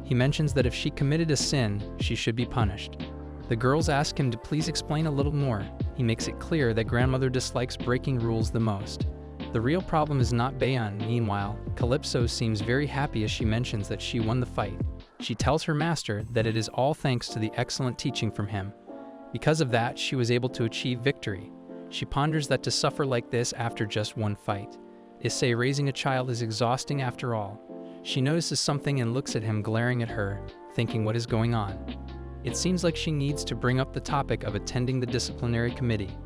He mentions that if she committed a sin, she should be punished. The girls ask him to please explain a little more. He makes it clear that grandmother dislikes breaking rules the most. The real problem is not Bayan. Meanwhile, Calypso seems very happy as she mentions that she won the fight. She tells her master that it is all thanks to the excellent teaching from him. Because of that, she was able to achieve victory. She ponders that to suffer like this after just one fight. They say raising a child is exhausting after all. She notices something and looks at him glaring at her, thinking what is going on. It seems like she needs to bring up the topic of attending the disciplinary committee.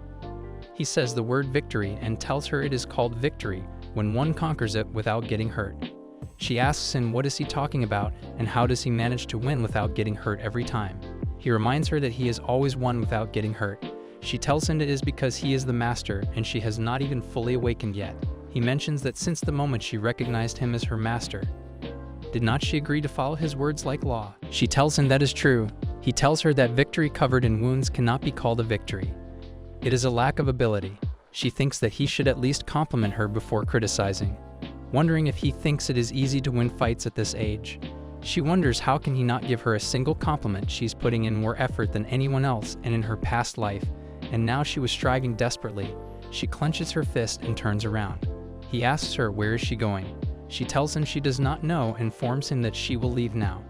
He says the word victory and tells her it is called victory when one conquers it without getting hurt. She asks him what is he talking about and how does he manage to win without getting hurt every time. He reminds her that he has always won without getting hurt. She tells him it is because he is the master and she has not even fully awakened yet. He mentions that since the moment she recognized him as her master, did not she agree to follow his words like law? She tells him that is true. He tells her that victory covered in wounds cannot be called a victory. It is a lack of ability. She thinks that he should at least compliment her before criticizing, wondering if he thinks it is easy to win fights at this age. She wonders how can he not give her a single compliment. She's putting in more effort than anyone else and in her past life, and now she was striving desperately. She clenches her fist and turns around. He asks her where is she going. She tells him she does not know and informs him that she will leave now.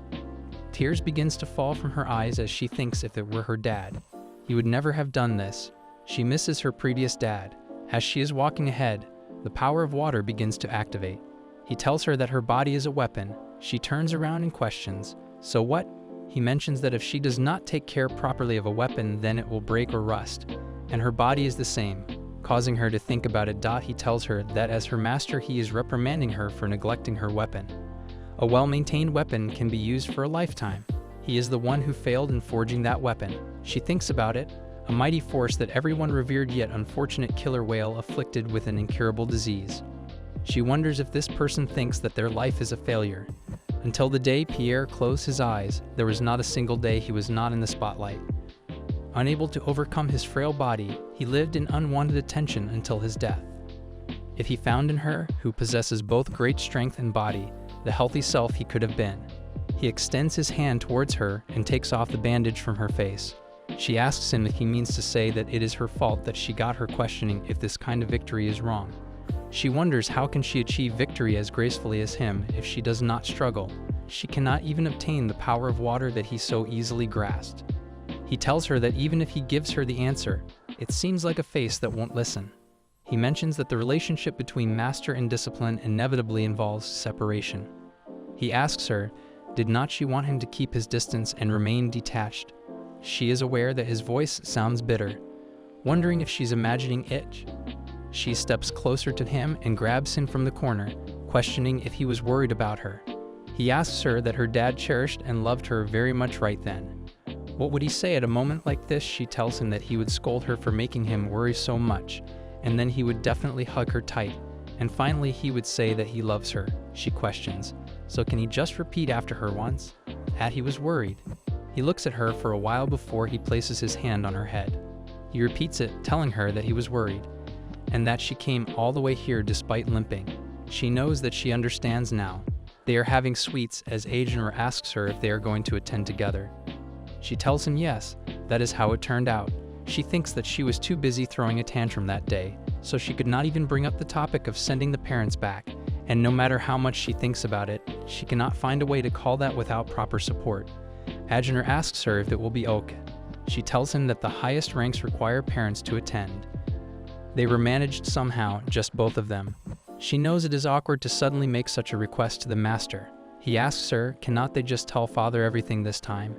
Tears begins to fall from her eyes as she thinks if it were her dad. He would never have done this. She misses her previous dad. As she is walking ahead, the power of water begins to activate. He tells her that her body is a weapon. She turns around and questions, "So what?" He mentions that if she does not take care properly of a weapon, then it will break or rust, and her body is the same, causing her to think about it. He tells her that as her master, he is reprimanding her for neglecting her weapon. A well-maintained weapon can be used for a lifetime. He is the one who failed in forging that weapon. She thinks about it, a mighty force that everyone revered, yet unfortunate killer whale afflicted with an incurable disease. She wonders if this person thinks that their life is a failure. Until the day Pierre closed his eyes, there was not a single day he was not in the spotlight. Unable to overcome his frail body, he lived in unwanted attention until his death. If he found in her, who possesses both great strength and body, the healthy self he could have been. He extends his hand towards her and takes off the bandage from her face. She asks him if he means to say that it is her fault that she got her questioning if this kind of victory is wrong. She wonders how can she achieve victory as gracefully as him if she does not struggle. She cannot even obtain the power of water that he so easily grasped. He tells her that even if he gives her the answer, it seems like a face that won't listen. He mentions that the relationship between master and discipline inevitably involves separation. He asks her, did not she want him to keep his distance and remain detached? She is aware that his voice sounds bitter, wondering if she's imagining it. She steps closer to him and grabs him from the corner, questioning if he was worried about her. He asks her that her dad cherished and loved her very much right then. What would he say at a moment like this? She tells him that he would scold her for making him worry so much, and then he would definitely hug her tight, and finally he would say that he loves her. She questions, so can he just repeat after her once? That he was worried. He looks at her for a while before he places his hand on her head. He repeats it, telling her that he was worried, and that she came all the way here despite limping. She knows that she understands now. They are having sweets as Agenor asks her if they are going to attend together. She tells him yes, that is how it turned out. She thinks that she was too busy throwing a tantrum that day, so she could not even bring up the topic of sending the parents back, and no matter how much she thinks about it, she cannot find a way to call that without proper support. Agenor asks her if it will be okay. She tells him that the highest ranks require parents to attend. They were managed somehow, just both of them. She knows it is awkward to suddenly make such a request to the master. He asks her, cannot they just tell father everything this time?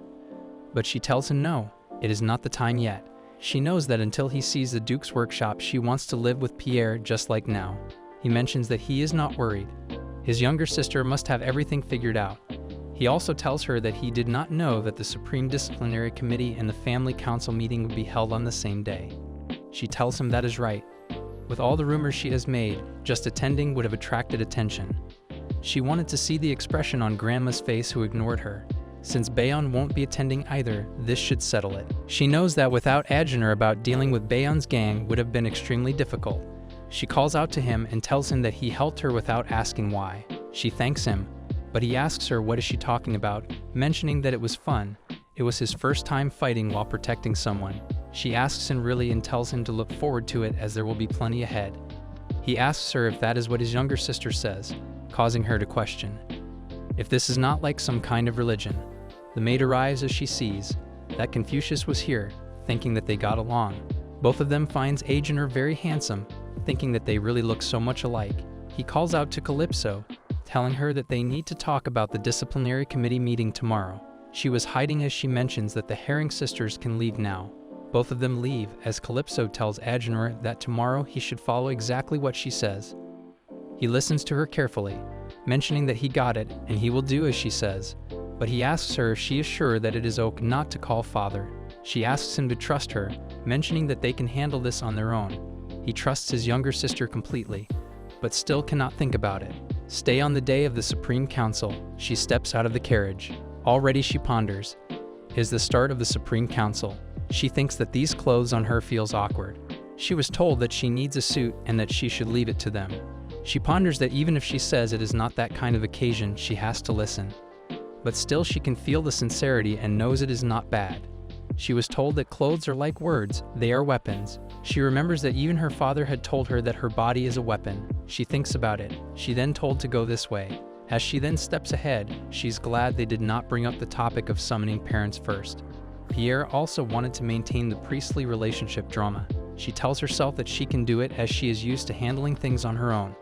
But she tells him no, it is not the time yet. She knows that until he sees the Duke's workshop, she wants to live with Pierre just like now. He mentions that he is not worried. His younger sister must have everything figured out. He also tells her that he did not know that the Supreme Disciplinary Committee and the Family Council meeting would be held on the same day. She tells him that is right. With all the rumors she has made, just attending would have attracted attention. She wanted to see the expression on Grandma's face who ignored her. Since Bayon won't be attending either, this should settle it. She knows that without Agenor about dealing with Bayon's gang would have been extremely difficult. She calls out to him and tells him that he helped her without asking why. She thanks him, but he asks her what is she talking about, mentioning that it was fun. It was his first time fighting while protecting someone. She asks him really and tells him to look forward to it as there will be plenty ahead. He asks her if that is what his younger sister says, causing her to question if this is not like some kind of religion. The maid arrives as she sees that Confucius was here, thinking that they got along. Both of them finds Agenor very handsome, thinking that they really look so much alike. He calls out to Calypso, telling her that they need to talk about the disciplinary committee meeting tomorrow. She was hiding as she mentions that the Herring sisters can leave now. Both of them leave as Calypso tells Agenor that tomorrow he should follow exactly what she says. He listens to her carefully, mentioning that he got it and he will do as she says, but he asks her if she is sure that it is okay not to call father. She asks him to trust her, mentioning that they can handle this on their own. He trusts his younger sister completely, but still cannot think about it. Stay on the day of the Supreme Council. She steps out of the carriage. Already she ponders. Is the start of the Supreme Council. She thinks that these clothes on her feels awkward. She was told that she needs a suit and that she should leave it to them. She ponders that even if she says it is not that kind of occasion, she has to listen. But still she can feel the sincerity and knows it is not bad. She was told that clothes are like words, they are weapons. She remembers that even her father had told her that her body is a weapon. She thinks about it. She then told to go this way. As she then steps ahead, she's glad they did not bring up the topic of summoning parents first. Pierre also wanted to maintain the priestly relationship drama. She tells herself that she can do it as she is used to handling things on her own.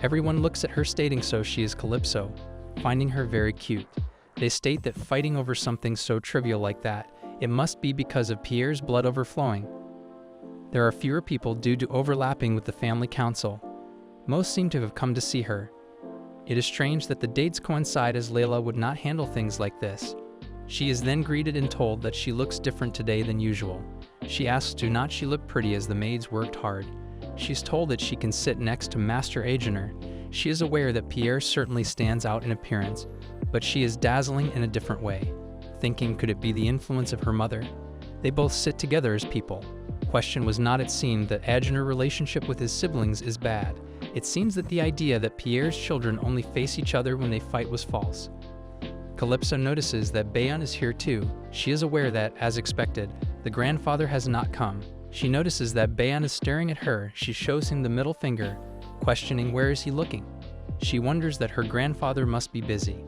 Everyone looks at her stating so she is Calypso, finding her very cute. They state that fighting over something so trivial like that, it must be because of Pierre's blood overflowing. There are fewer people due to overlapping with the family council. Most seem to have come to see her. It is strange that the dates coincide, as Layla would not handle things like this. She is then greeted and told that she looks different today than usual. She asks do not she look pretty, as the maids worked hard. She's told that she can sit next to Master Agener. She is aware that Pierre certainly stands out in appearance, but she is dazzling in a different way. Thinking could it be the influence of her mother? They both sit together as people. Question was not, it seemed that Agener's relationship with his siblings is bad. It seems that the idea that Pierre's children only face each other when they fight was false. Calypso notices that Bayon is here too. She is aware that, as expected, the grandfather has not come. She notices that Bayon is staring at her. She shows him the middle finger, questioning where is he looking. She wonders that her grandfather must be busy,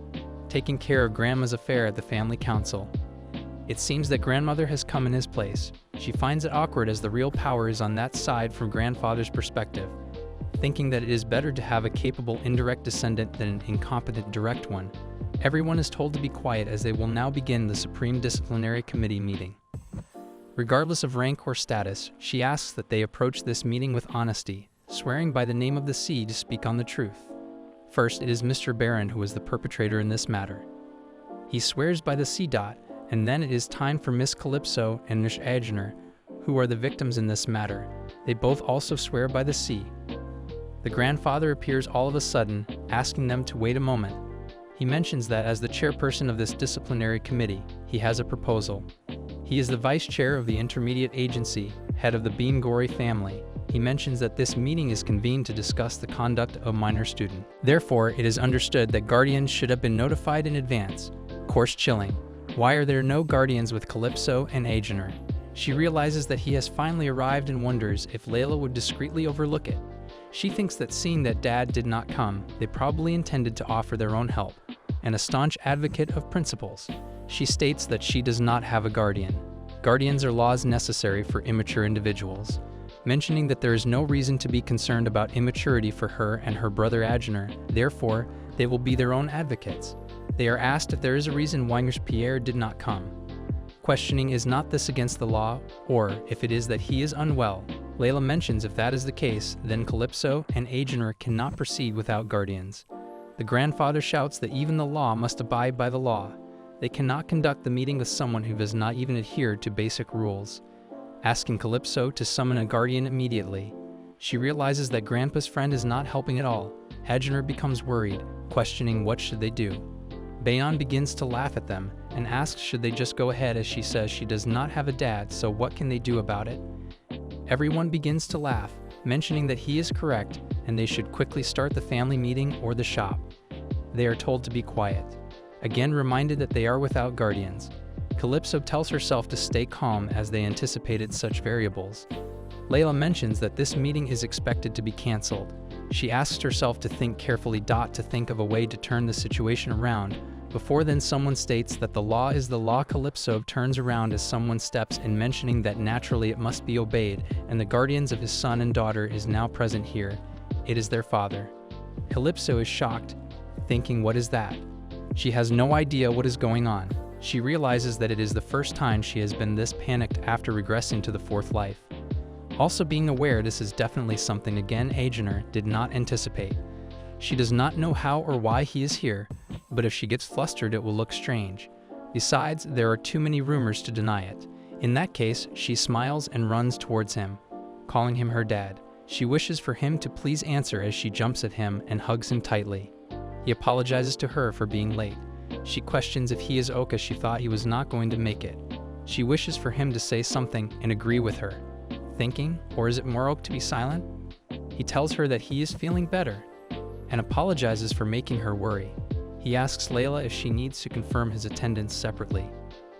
taking care of grandma's affair at the family council. It seems that grandmother has come in his place. She finds it awkward as the real power is on that side from grandfather's perspective, thinking that it is better to have a capable indirect descendant than an incompetent direct one. Everyone is told to be quiet as they will now begin the Supreme Disciplinary Committee meeting. Regardless of rank or status, she asks that they approach this meeting with honesty, swearing by the name of the sea to speak on the truth. First, it is Mr. Baron who is the perpetrator in this matter. He swears by the sea dot, and then it is time for Miss Calypso and Miss Agener, who are the victims in this matter. They both also swear by the sea. The grandfather appears all of a sudden, asking them to wait a moment. He mentions that as the chairperson of this disciplinary committee, he has a proposal. He is the vice chair of the intermediate agency, head of the Beangori family. He mentions that this meeting is convened to discuss the conduct of a minor student. Therefore, it is understood that guardians should have been notified in advance. Course chilling. Why are there no guardians with Calypso and Agener? She realizes that he has finally arrived and wonders if Layla would discreetly overlook it. She thinks that seeing that Dad did not come, they probably intended to offer their own help. And a staunch advocate of principles, she states that she does not have a guardian. Guardians are laws necessary for immature individuals, mentioning that there is no reason to be concerned about immaturity for her and her brother Agener. Therefore, they will be their own advocates. They are asked if there is a reason why Pierre did not come. Questioning is not this against the law, or if it is that he is unwell. Layla mentions if that is the case, then Calypso and Agener cannot proceed without guardians. The grandfather shouts that even the law must abide by the law. They cannot conduct the meeting with someone who does not even adhere to basic rules. Asking Calypso to summon a guardian immediately. She realizes that Grandpa's friend is not helping at all. Agener becomes worried, questioning what should they do. Bayon begins to laugh at them and asks should they just go ahead, as she says she does not have a dad, so what can they do about it? Everyone begins to laugh, mentioning that he is correct and they should quickly start the family meeting or the shop. They are told to be quiet, again reminded that they are without guardians. Calypso tells herself to stay calm as they anticipated such variables. Layla mentions that this meeting is expected to be cancelled. She asks herself to think carefully, to think of a way to turn the situation around. Before then, someone states that the law is the law. Calypso turns around as someone steps in, mentioning that naturally it must be obeyed, and the guardians of his son and daughter is now present here. It is their father. Calypso is shocked, thinking what is that? She has no idea what is going on. She realizes that it is the first time she has been this panicked after regressing to the fourth life. Also being aware this is definitely something again Agener did not anticipate. She does not know how or why he is here, but if she gets flustered it will look strange. Besides, there are too many rumors to deny it. In that case, she smiles and runs towards him, calling him her dad. She wishes for him to please answer as she jumps at him and hugs him tightly. He apologizes to her for being late. She questions if he is okay. She thought he was not going to make it. She wishes for him to say something and agree with her. Thinking, or is it more okay to be silent? He tells her that he is feeling better and apologizes for making her worry. He asks Layla if she needs to confirm his attendance separately.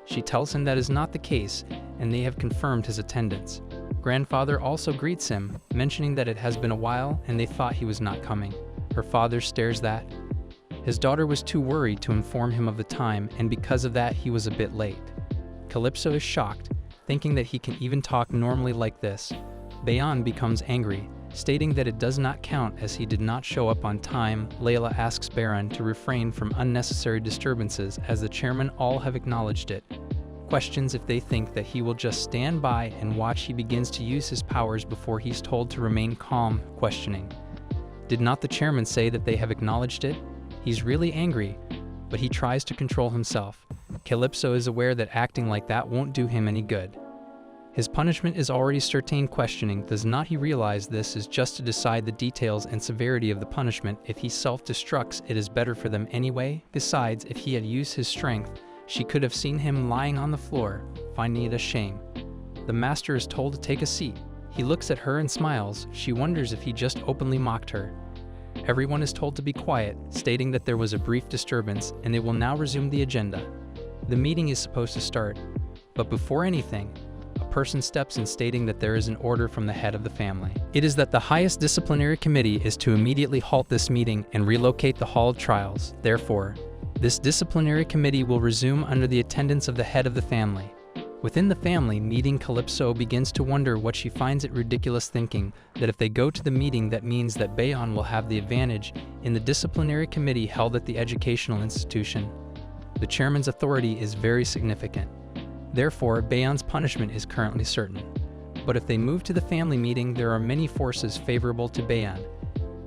She tells him that is not the case and they have confirmed his attendance. Grandfather also greets him, mentioning that it has been a while and they thought he was not coming. Her father stares that. His daughter was too worried to inform him of the time, and because of that he was a bit late. Calypso is shocked, thinking that he can even talk normally like this. Bayan becomes angry, stating that it does not count as he did not show up on time. Layla asks Baron to refrain from unnecessary disturbances as the chairmen all have acknowledged it. Questions if they think that he will just stand by and watch he begins to use his powers before he's told to remain calm, questioning. Did not the chairman say that they have acknowledged it? He's really angry, but he tries to control himself. Calypso is aware that acting like that won't do him any good. His punishment is already certain, questioning, does not he realize this is just to decide the details and severity of the punishment? If he self-destructs, it is better for them anyway. Besides, if he had used his strength, she could have seen him lying on the floor, finding it a shame. The master is told to take a seat. He looks at her and smiles. She wonders if he just openly mocked her. Everyone is told to be quiet, stating that there was a brief disturbance and they will now resume the agenda. The meeting is supposed to start, but before anything, a person steps in stating that there is an order from the head of the family. It is that the highest disciplinary committee is to immediately halt this meeting and relocate the Hall of Trials. Therefore, this disciplinary committee will resume under the attendance of the head of the family. Within the family meeting, Calypso begins to wonder what she finds it ridiculous, thinking that if they go to the meeting, that means that Bayan will have the advantage in the disciplinary committee held at the educational institution. The chairman's authority is very significant. Therefore, Bayan's punishment is currently certain. But if they move to the family meeting, there are many forces favorable to Bayan.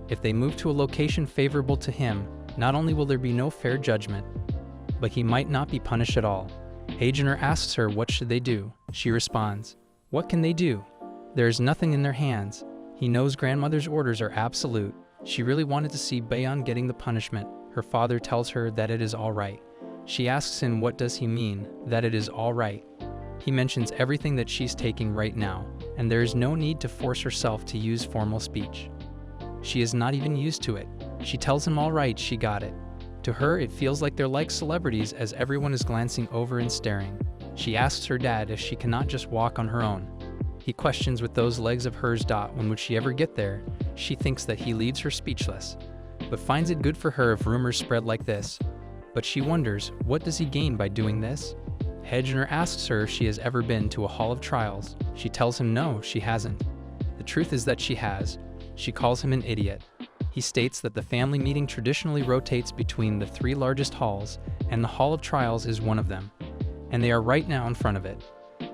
If they move to a location favorable to him, not only will there be no fair judgment, but he might not be punished at all. Agener asks her what should they do. She responds, what can they do? There is nothing in their hands. He knows grandmother's orders are absolute. She really wanted to see Bayan getting the punishment. Her father tells her that it is all right. She asks him what does he mean, that it is all right. He mentions everything that she's taking right now, and there is no need to force herself to use formal speech. She is not even used to it. She tells him all right, she got it. To her, it feels like they're like celebrities as everyone is glancing over and staring. She asks her dad if she cannot just walk on her own. He questions with those legs of hers. When would she ever get there? She thinks that he leaves her speechless, but finds it good for her if rumors spread like this. But she wonders, what does he gain by doing this? Hedgener asks her if she has ever been to a Hall of Trials. She tells him no, she hasn't. The truth is that she has. She calls him an idiot. He states that the family meeting traditionally rotates between the three largest halls, and the Hall of Trials is one of them, and they are right now in front of it.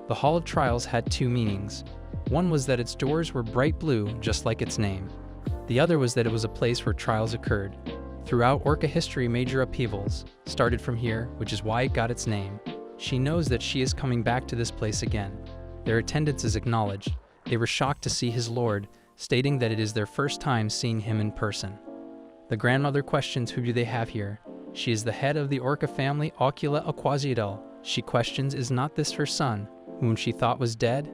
The Hall of Trials had two meanings. One was that its doors were bright blue, just like its name. The other was that it was a place where trials occurred. Throughout Orca history, major upheavals started from here, which is why it got its name. She knows that she is coming back to this place again. Their attendance is acknowledged. They were shocked to see his lord, stating that it is their first time seeing him in person. The grandmother questions who do they have here. She is the head of the Orca family, Ocula Aquazidal. She questions, is not this her son, whom she thought was dead?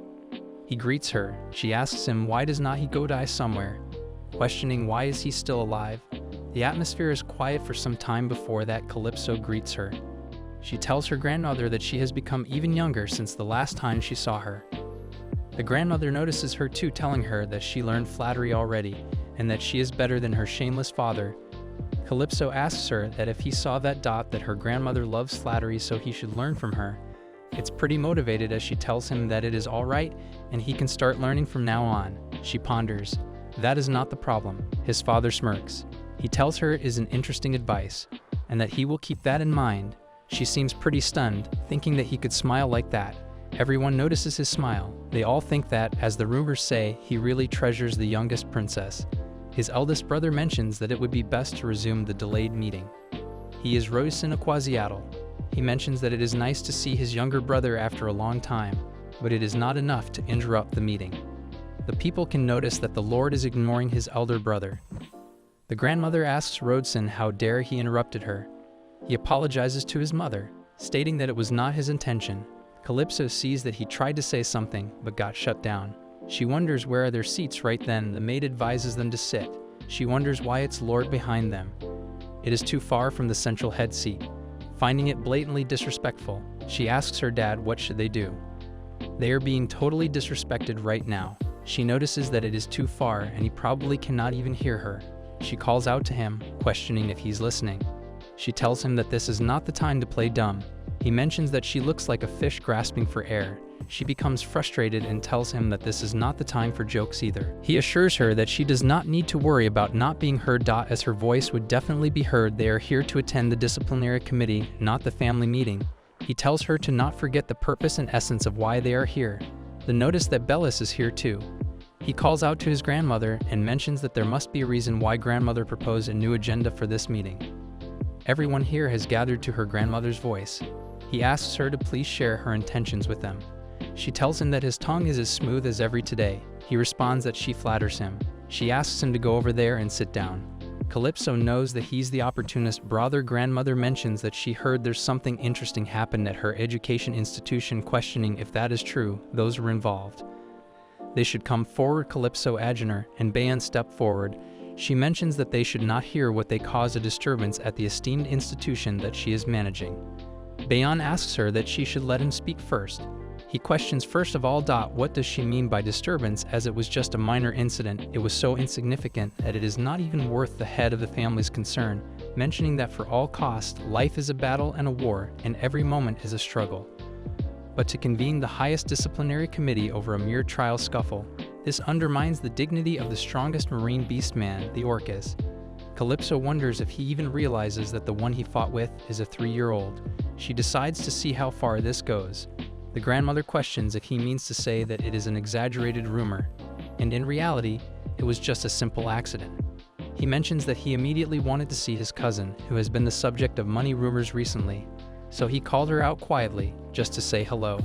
He greets her. She asks him why does not he go die somewhere, questioning why is he still alive. The atmosphere is quiet for some time before that Calypso greets her. She tells her grandmother that she has become even younger since the last time she saw her. The grandmother notices her too, telling her that she learned flattery already and that she is better than her shameless father. Calypso asks her that if he saw that her grandmother loves flattery, so he should learn from her. It's pretty motivated as she tells him that it is all right and he can start learning from now on. She ponders. That is not the problem. His father smirks. He tells her it is an interesting advice and that he will keep that in mind. She seems pretty stunned, thinking that he could smile like that. Everyone notices his smile. They all think that, as the rumors say, he really treasures the youngest princess. His eldest brother mentions that it would be best to resume the delayed meeting. He is Roisin Aquasiatal. He mentions that it is nice to see his younger brother after a long time, but it is not enough to interrupt the meeting. The people can notice that the Lord is ignoring his elder brother. The grandmother asks Rodson how dare he interrupted her. He apologizes to his mother, stating that it was not his intention. Calypso sees that he tried to say something, but got shut down. She wonders where are their seats. Right then, the maid advises them to sit. She wonders why it's Lord behind them. It is too far from the central head seat. Finding it blatantly disrespectful, she asks her dad what should they do. They are being totally disrespected right now. She notices that it is too far and he probably cannot even hear her. She calls out to him, questioning if he's listening. She tells him that this is not the time to play dumb. He mentions that she looks like a fish grasping for air. She becomes frustrated and tells him that this is not the time for jokes either. He assures her that she does not need to worry about not being heard, as her voice would definitely be heard. They are here to attend the disciplinary committee, not the family meeting. He tells her to not forget the purpose and essence of why they are here. They notice that Bellis is here too. He calls out to his grandmother and mentions that there must be a reason why grandmother proposed a new agenda for this meeting. Everyone here has gathered to her grandmother's voice. He asks her to please share her intentions with them. She tells him that his tongue is as smooth as every today. He responds that she flatters him. She asks him to go over there and sit down. Calypso knows that he's the opportunist. Brother grandmother mentions that she heard there's something interesting happened at her education institution, questioning if that is true. Those were involved. They should come forward. Calypso Agener and Bayan step forward. She mentions that they should not hear what they cause a disturbance at the esteemed institution that she is managing. Bayan asks her that she should let him speak first. He questions first of all, what does she mean by disturbance, as it was just a minor incident. It was so insignificant that it is not even worth the head of the family's concern, mentioning that for all cost, life is a battle and a war, and every moment is a struggle. But to convene the highest disciplinary committee over a mere trial scuffle, this undermines the dignity of the strongest marine beast man, the Orcas. Calypso wonders if he even realizes that the one he fought with is a 3-year-old. She decides to see how far this goes. The grandmother questions if he means to say that it is an exaggerated rumor, and in reality, it was just a simple accident. He mentions that he immediately wanted to see his cousin, who has been the subject of money rumors recently, so he called her out quietly, just to say hello.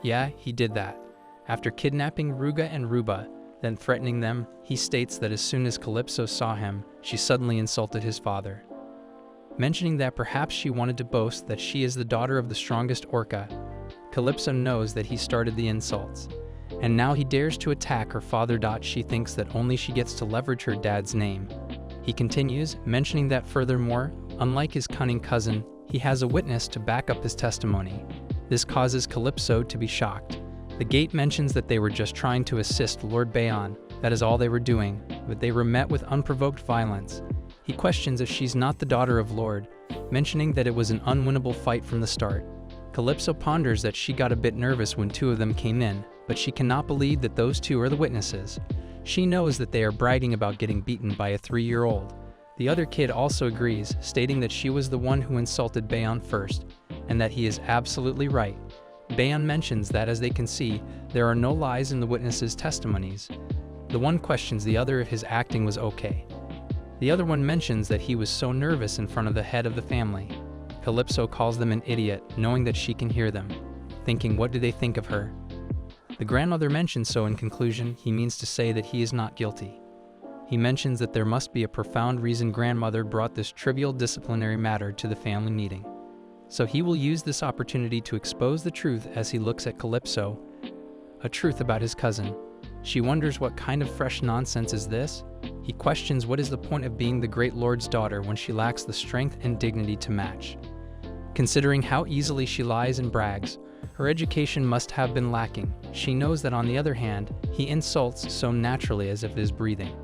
Yeah, he did that. After kidnapping Ruga and Ruba, then threatening them, he states that as soon as Calypso saw him, she suddenly insulted his father. Mentioning that perhaps she wanted to boast that she is the daughter of the strongest orca, Calypso knows that he started the insults, and now he dares to attack her father. She thinks that only she gets to leverage her dad's name. He continues, mentioning that furthermore, unlike his cunning cousin, he has a witness to back up his testimony. This causes Calypso to be shocked. The gate mentions that they were just trying to assist Lord Bayan, that is all they were doing, but they were met with unprovoked violence. He questions if she's not the daughter of Lord, mentioning that it was an unwinnable fight from the start. Calypso ponders that she got a bit nervous when 2 of them came in, but she cannot believe that those 2 are the witnesses. She knows that they are bragging about getting beaten by a 3-year-old. The other kid also agrees, stating that she was the one who insulted Bayan first, and that he is absolutely right. Bayan mentions that as they can see, there are no lies in the witnesses' testimonies. The one questions the other if his acting was okay. The other one mentions that he was so nervous in front of the head of the family. Calypso calls them an idiot, knowing that she can hear them, thinking what do they think of her. The grandmother mentions so in conclusion, he means to say that he is not guilty. He mentions that there must be a profound reason grandmother brought this trivial disciplinary matter to the family meeting. So he will use this opportunity to expose the truth as he looks at Calypso, a truth about his cousin. She wonders what kind of fresh nonsense is this? He questions what is the point of being the great lord's daughter when she lacks the strength and dignity to match. Considering how easily she lies and brags, her education must have been lacking. She knows that on the other hand, he insults so naturally as if it is breathing.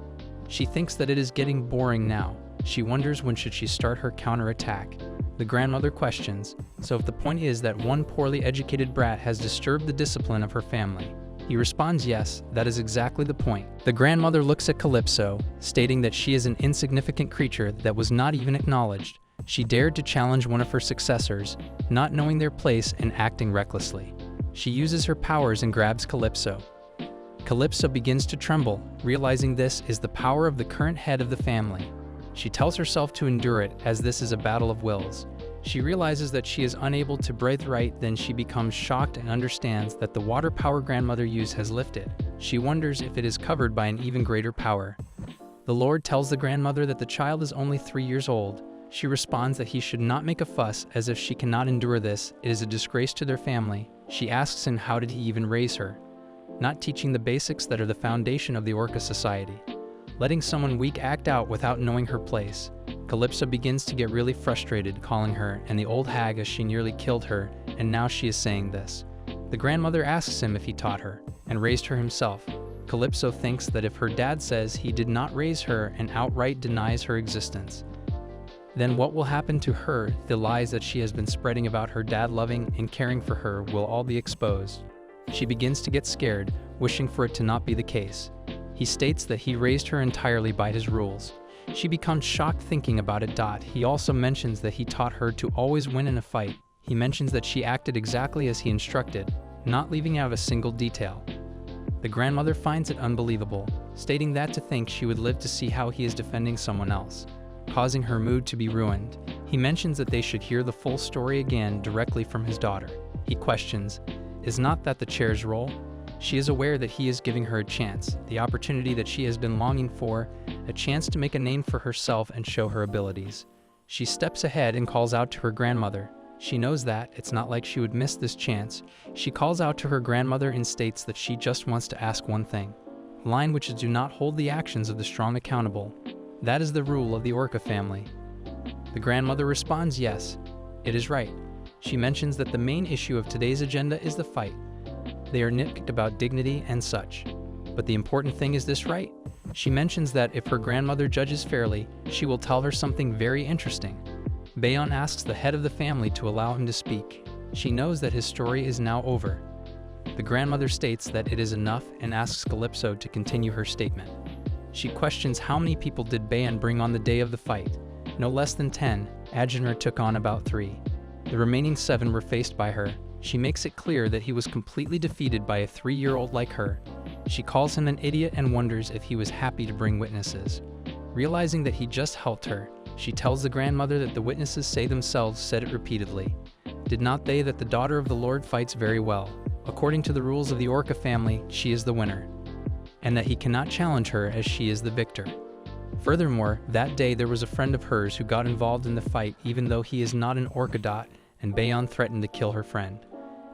She thinks that it is getting boring now. She wonders when should she start her counterattack. The grandmother questions, so if the point is that one poorly educated brat has disturbed the discipline of her family. He responds yes, that is exactly the point. The grandmother looks at Calypso, stating that she is an insignificant creature that was not even acknowledged. She dared to challenge one of her successors, not knowing their place and acting recklessly. She uses her powers and grabs Calypso. Calypso begins to tremble, realizing this is the power of the current head of the family. She tells herself to endure it, as this is a battle of wills. She realizes that she is unable to breathe right, then she becomes shocked and understands that the water power grandmother used has lifted. She wonders if it is covered by an even greater power. The Lord tells the grandmother that the child is only 3 years old. She responds that he should not make a fuss, as if she cannot endure this, it is a disgrace to their family. She asks him how did he even raise her, not teaching the basics that are the foundation of the Orca society. Letting someone weak act out without knowing her place. Calypso begins to get really frustrated, calling her and the old hag as she nearly killed her, and now she is saying this. The grandmother asks him if he taught her, and raised her himself. Calypso thinks that if her dad says he did not raise her and outright denies her existence. Then what will happen to her? The lies that she has been spreading about her dad loving and caring for her will all be exposed. She begins to get scared, wishing for it to not be the case. He states that he raised her entirely by his rules. She becomes shocked thinking about it. He also mentions that he taught her to always win in a fight. He mentions that she acted exactly as he instructed, not leaving out a single detail. The grandmother finds it unbelievable, stating that to think she would live to see how he is defending someone else, causing her mood to be ruined. He mentions that they should hear the full story again directly from his daughter. He questions, is not that the chair's role? She is aware that he is giving her a chance, the opportunity that she has been longing for, a chance to make a name for herself and show her abilities. She steps ahead and calls out to her grandmother. She knows that it's not like she would miss this chance. She calls out to her grandmother and states that she just wants to ask one thing. Line which is, do not hold the actions of the strong accountable. That is the rule of the Orca family. The grandmother responds yes, it is right. She mentions that the main issue of today's agenda is the fight. They are nitpicked about dignity and such. But the important thing is this, right? She mentions that if her grandmother judges fairly, she will tell her something very interesting. Bayon asks the head of the family to allow him to speak. She knows that his story is now over. The grandmother states that it is enough and asks Calypso to continue her statement. She questions how many people did Bayon bring on the day of the fight. No less than 10, Agenor took on about 3. The remaining 7 were faced by her. She makes it clear that he was completely defeated by a 3-year-old like her. She calls him an idiot and wonders if he was happy to bring witnesses. Realizing that he just helped her, she tells the grandmother that the witnesses say themselves said it repeatedly. Did not they that the daughter of the Lord fights very well? According to the rules of the Orca family, she is the winner, and that he cannot challenge her as she is the victor. Furthermore, that day there was a friend of hers who got involved in the fight even though he is not an Orca. And Bayon threatened to kill her friend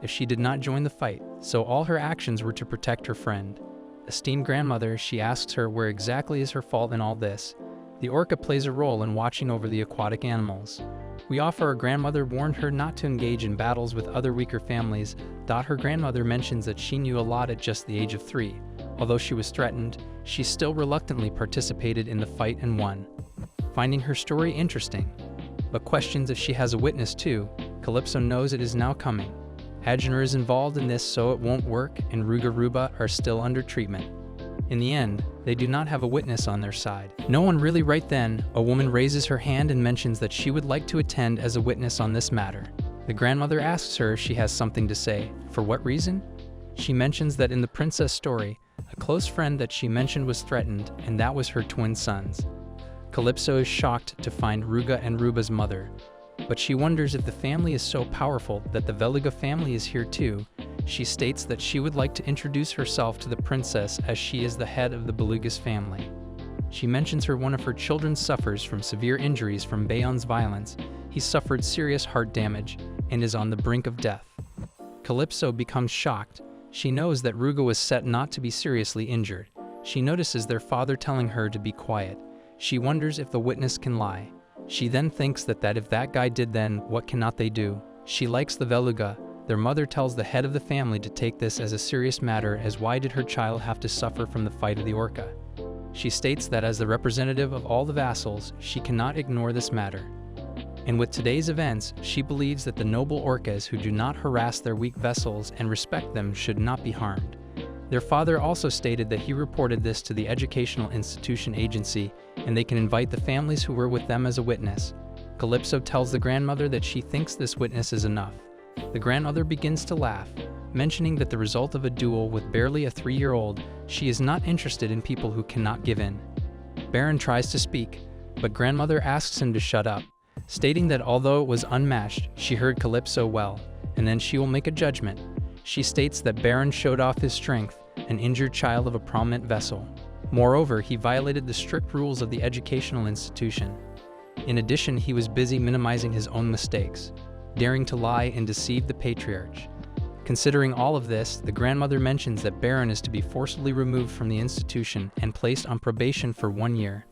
if she did not join the fight, so all her actions were to protect her friend. Esteemed grandmother, she asks her where exactly is her fault in all this. The Orca plays a role in watching over the aquatic animals. We offer our grandmother warned her not to engage in battles with other weaker families. Her grandmother mentions that she knew a lot at just the age of 3. Although she was threatened, she still reluctantly participated in the fight and won, finding her story interesting, but questions if she has a witness too. Calypso knows it is now coming. Agenor is involved in this, so it won't work, and Ruga are still under treatment. In the end, they do not have a witness on their side. No one really. Right then, a woman raises her hand and mentions that she would like to attend as a witness on this matter. The grandmother asks her if she has something to say. For what reason? She mentions that in the princess story, a close friend that she mentioned was threatened, and that was her twin sons. Calypso is shocked to find Ruga and Ruba's mother, but she wonders if the family is so powerful that the Veluga family is here too. She states that she would like to introduce herself to the princess as she is the head of the Belugas family. She mentions one of her children suffers from severe injuries from Bayon's violence. He suffered serious heart damage and is on the brink of death. Calypso becomes shocked. She knows that Ruga was set not to be seriously injured. She notices their father telling her to be quiet. She wonders if the witness can lie. She then thinks that if that guy did, then what cannot they do? She likes the Veluga. Their mother tells the head of the family to take this as a serious matter, as why did her child have to suffer from the fight of the Orca? She states that as the representative of all the vassals, she cannot ignore this matter. And with today's events, she believes that the noble Orcas who do not harass their weak vassals and respect them should not be harmed. Their father also stated that he reported this to the Educational Institution Agency, and they can invite the families who were with them as a witness. Calypso tells the grandmother that she thinks this witness is enough. The grandmother begins to laugh, mentioning that the result of a duel with barely a 3-year-old, she is not interested in people who cannot give in. Baron tries to speak, but grandmother asks him to shut up, stating that although it was unmatched, she heard Calypso well, and then she will make a judgment. She states that Baron showed off his strength, an injured child of a prominent vessel. Moreover, he violated the strict rules of the educational institution. In addition, he was busy minimizing his own mistakes, daring to lie and deceive the patriarch. Considering all of this, the grandmother mentions that Baron is to be forcibly removed from the institution and placed on probation for 1 year.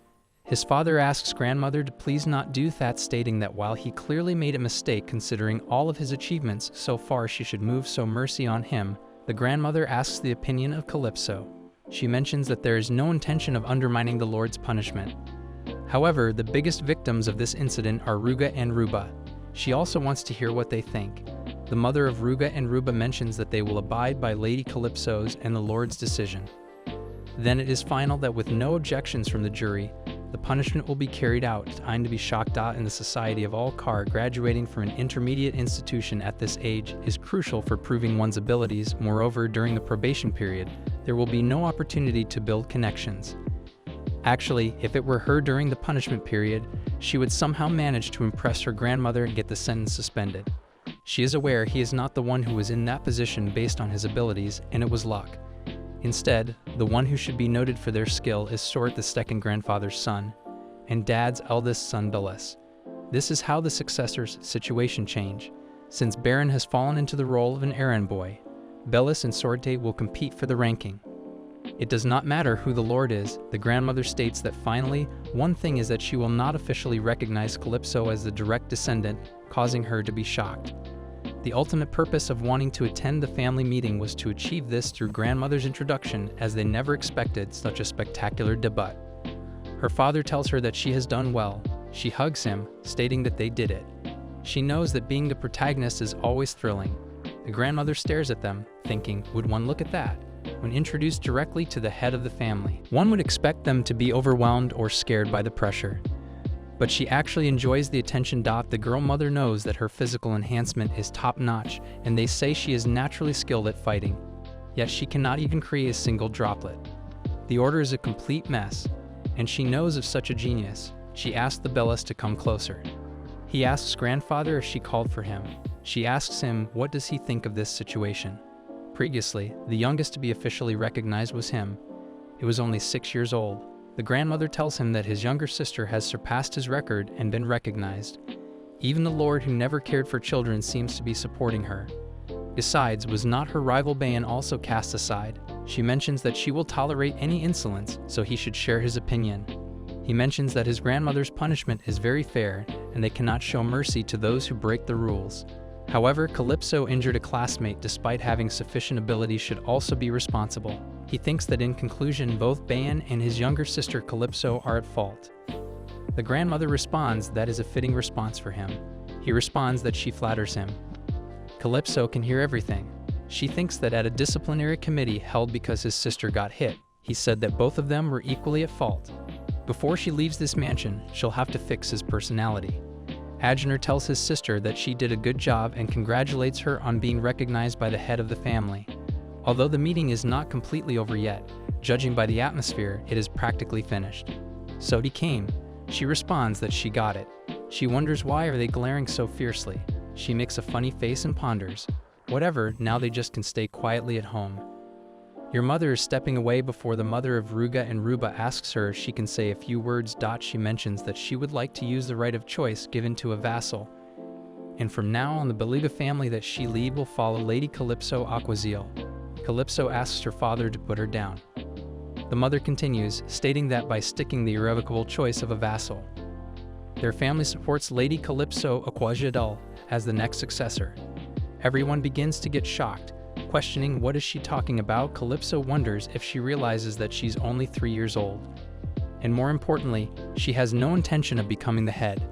His father asks grandmother to please not do that, stating that while he clearly made a mistake considering all of his achievements so far, she should move so mercy on him. The grandmother asks the opinion of Calypso. She mentions that there is no intention of undermining the Lord's punishment. However, the biggest victims of this incident are Ruga and Ruba. She also wants to hear what they think. The mother of Ruga and Ruba mentions that they will abide by Lady Calypso's and the Lord's decision. Then it is final that with no objections from the jury, the punishment will be carried out. Time to be shocked out in the society of all car. Graduating from an intermediate institution at this age is crucial for proving one's abilities. Moreover, during the probation period, there will be no opportunity to build connections. Actually, if it were her during the punishment period, she would somehow manage to impress her grandmother and get the sentence suspended. She is aware he is not the one who was in that position based on his abilities, and it was luck. Instead, the one who should be noted for their skill is Sort, the second grandfather's son, and Dad's eldest son, Billis. This is how the successor's situation change. Since Baron has fallen into the role of an errand boy, Billis and Sorte will compete for the ranking. It does not matter who the Lord is. The grandmother states that finally, one thing is that she will not officially recognize Calypso as the direct descendant, causing her to be shocked. The ultimate purpose of wanting to attend the family meeting was to achieve this through grandmother's introduction, as they never expected such a spectacular debut. Her father tells her that she has done well. She hugs him, stating that they did it. She knows that being the protagonist is always thrilling. The grandmother stares at them, thinking, would one look at that? When introduced directly to the head of the family, one would expect them to be overwhelmed or scared by the pressure. But she actually enjoys the attention. The girl mother knows that her physical enhancement is top-notch, and they say she is naturally skilled at fighting. Yet she cannot even create a single droplet. The order is a complete mess, and she knows of such a genius. She asks the Bellis to come closer. He asks grandfather if she called for him. She asks him what does he think of this situation. Previously, the youngest to be officially recognized was him. It was only 6 years old. The grandmother tells him that his younger sister has surpassed his record and been recognized. Even the Lord, who never cared for children, seems to be supporting her. Besides, was not her rival Bayan also cast aside? She mentions that she will tolerate any insolence, so he should share his opinion. He mentions that his grandmother's punishment is very fair, and they cannot show mercy to those who break the rules. However, Calypso injured a classmate despite having sufficient ability should also be responsible. He thinks that in conclusion, both Bayan and his younger sister Calypso are at fault. The grandmother responds that is a fitting response for him. He responds that she flatters him. Calypso can hear everything. She thinks that at a disciplinary committee held because his sister got hit, he said that both of them were equally at fault. Before she leaves this mansion, she'll have to fix his personality. Agener tells his sister that she did a good job and congratulates her on being recognized by the head of the family. Although the meeting is not completely over yet, judging by the atmosphere, it is practically finished. Sodi came. She responds that she got it. She wonders why are they glaring so fiercely. She makes a funny face and ponders. Whatever, now they just can stay quietly at home. Your mother is stepping away before the mother of Ruga and Ruba asks her if she can say a few words. She mentions that she would like to use the right of choice given to a vassal. And from now on, the Beliba family that she lead will follow Lady Calypso Aquazil. Calypso asks her father to put her down. The mother continues, stating that by sticking the irrevocable choice of a vassal. Their family supports Lady Calypso Aquazil as the next successor. Everyone begins to get shocked, questioning what is she talking about. Calypso wonders if she realizes that she's only 3 years old. And more importantly, she has no intention of becoming the head.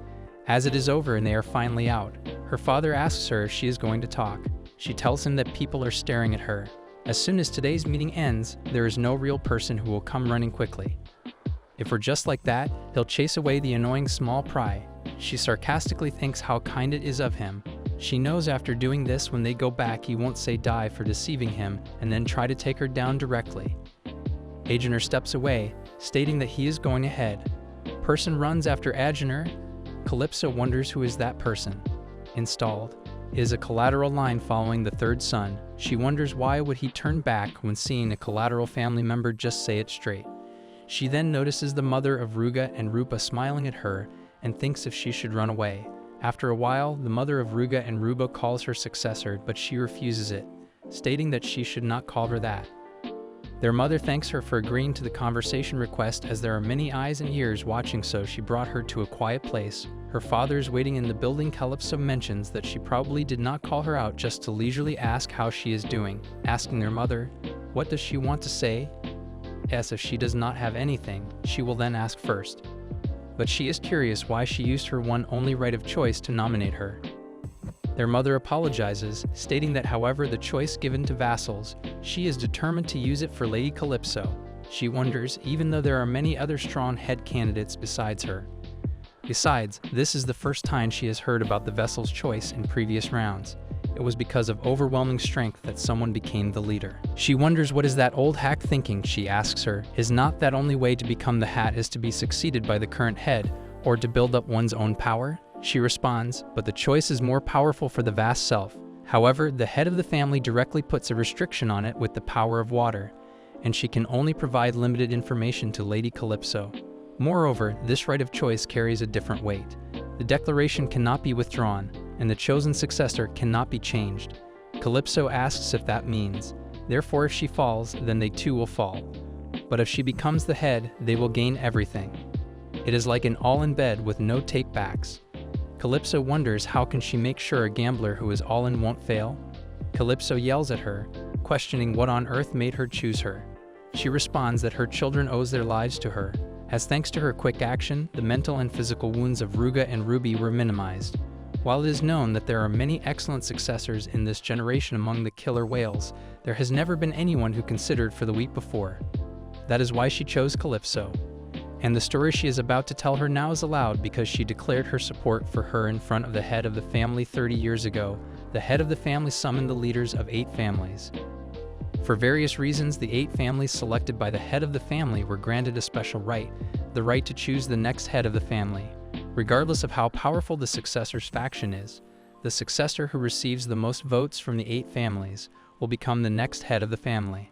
As it is over and they are finally out, her father asks her if she is going to talk. She tells him that people are staring at her. As soon as today's meeting ends, there is no real person who will come running quickly. If we're just like that, he'll chase away the annoying small pry. She sarcastically thinks how kind it is of him. She knows after doing this, when they go back, he won't say die for deceiving him and then try to take her down directly. Agener steps away, stating that he is going ahead. Person runs after Agener. Calypso wonders who is that person. Installed is a collateral line following the third son. She wonders why would he turn back when seeing a collateral family member just say it straight. She then notices the mother of Ruga and Ruba smiling at her and thinks if she should run away. After a while, the mother of Ruga and Ruba calls her successor, but she refuses it, stating that she should not call her that. Their mother thanks her for agreeing to the conversation request, as there are many eyes and ears watching, so she brought her to a quiet place. Her father is waiting in the building. Calypso mentions that she probably did not call her out just to leisurely ask how she is doing, asking their mother, what does she want to say? Yes, if she does not have anything, she will then ask first. but she is curious why she used her one only right of choice to nominate her. Their mother apologizes, stating that however the choice given to vassals, she is determined to use it for Lady Calypso. She wonders, even though there are many other strong head candidates besides her. Besides, this is the first time she has heard about the vessel's choice in previous rounds. It was because of overwhelming strength that someone became the leader. She wonders what is that old hack thinking, she asks her. Is not that only way to become the hat is to be succeeded by the current head, or to build up one's own power? She responds, but the choice is more powerful for the vast self. However, the head of the family directly puts a restriction on it with the power of water, and she can only provide limited information to Lady Calypso. Moreover, this right of choice carries a different weight. The declaration cannot be withdrawn, and the chosen successor cannot be changed. Calypso asks if that means, therefore if she falls, then they too will fall. But if she becomes the head, they will gain everything. It is like an all-in-bed with no take-backs. Calypso wonders how can she make sure a gambler who is all-in won't fail? Calypso yells at her, questioning what on earth made her choose her. She responds that her children owes their lives to her, as thanks to her quick action, the mental and physical wounds of Ruga and Ruby were minimized. While it is known that there are many excellent successors in this generation among the killer whales, there has never been anyone who considered for the week before. That is why she chose Calypso. And the story she is about to tell her now is allowed because she declared her support for her in front of the head of the family 30 years ago. The head of the family summoned the leaders of 8 families. For various reasons, the 8 families selected by the head of the family were granted a special right, the right to choose the next head of the family. Regardless of how powerful the successor's faction is, the successor who receives the most votes from the 8 families will become the next head of the family.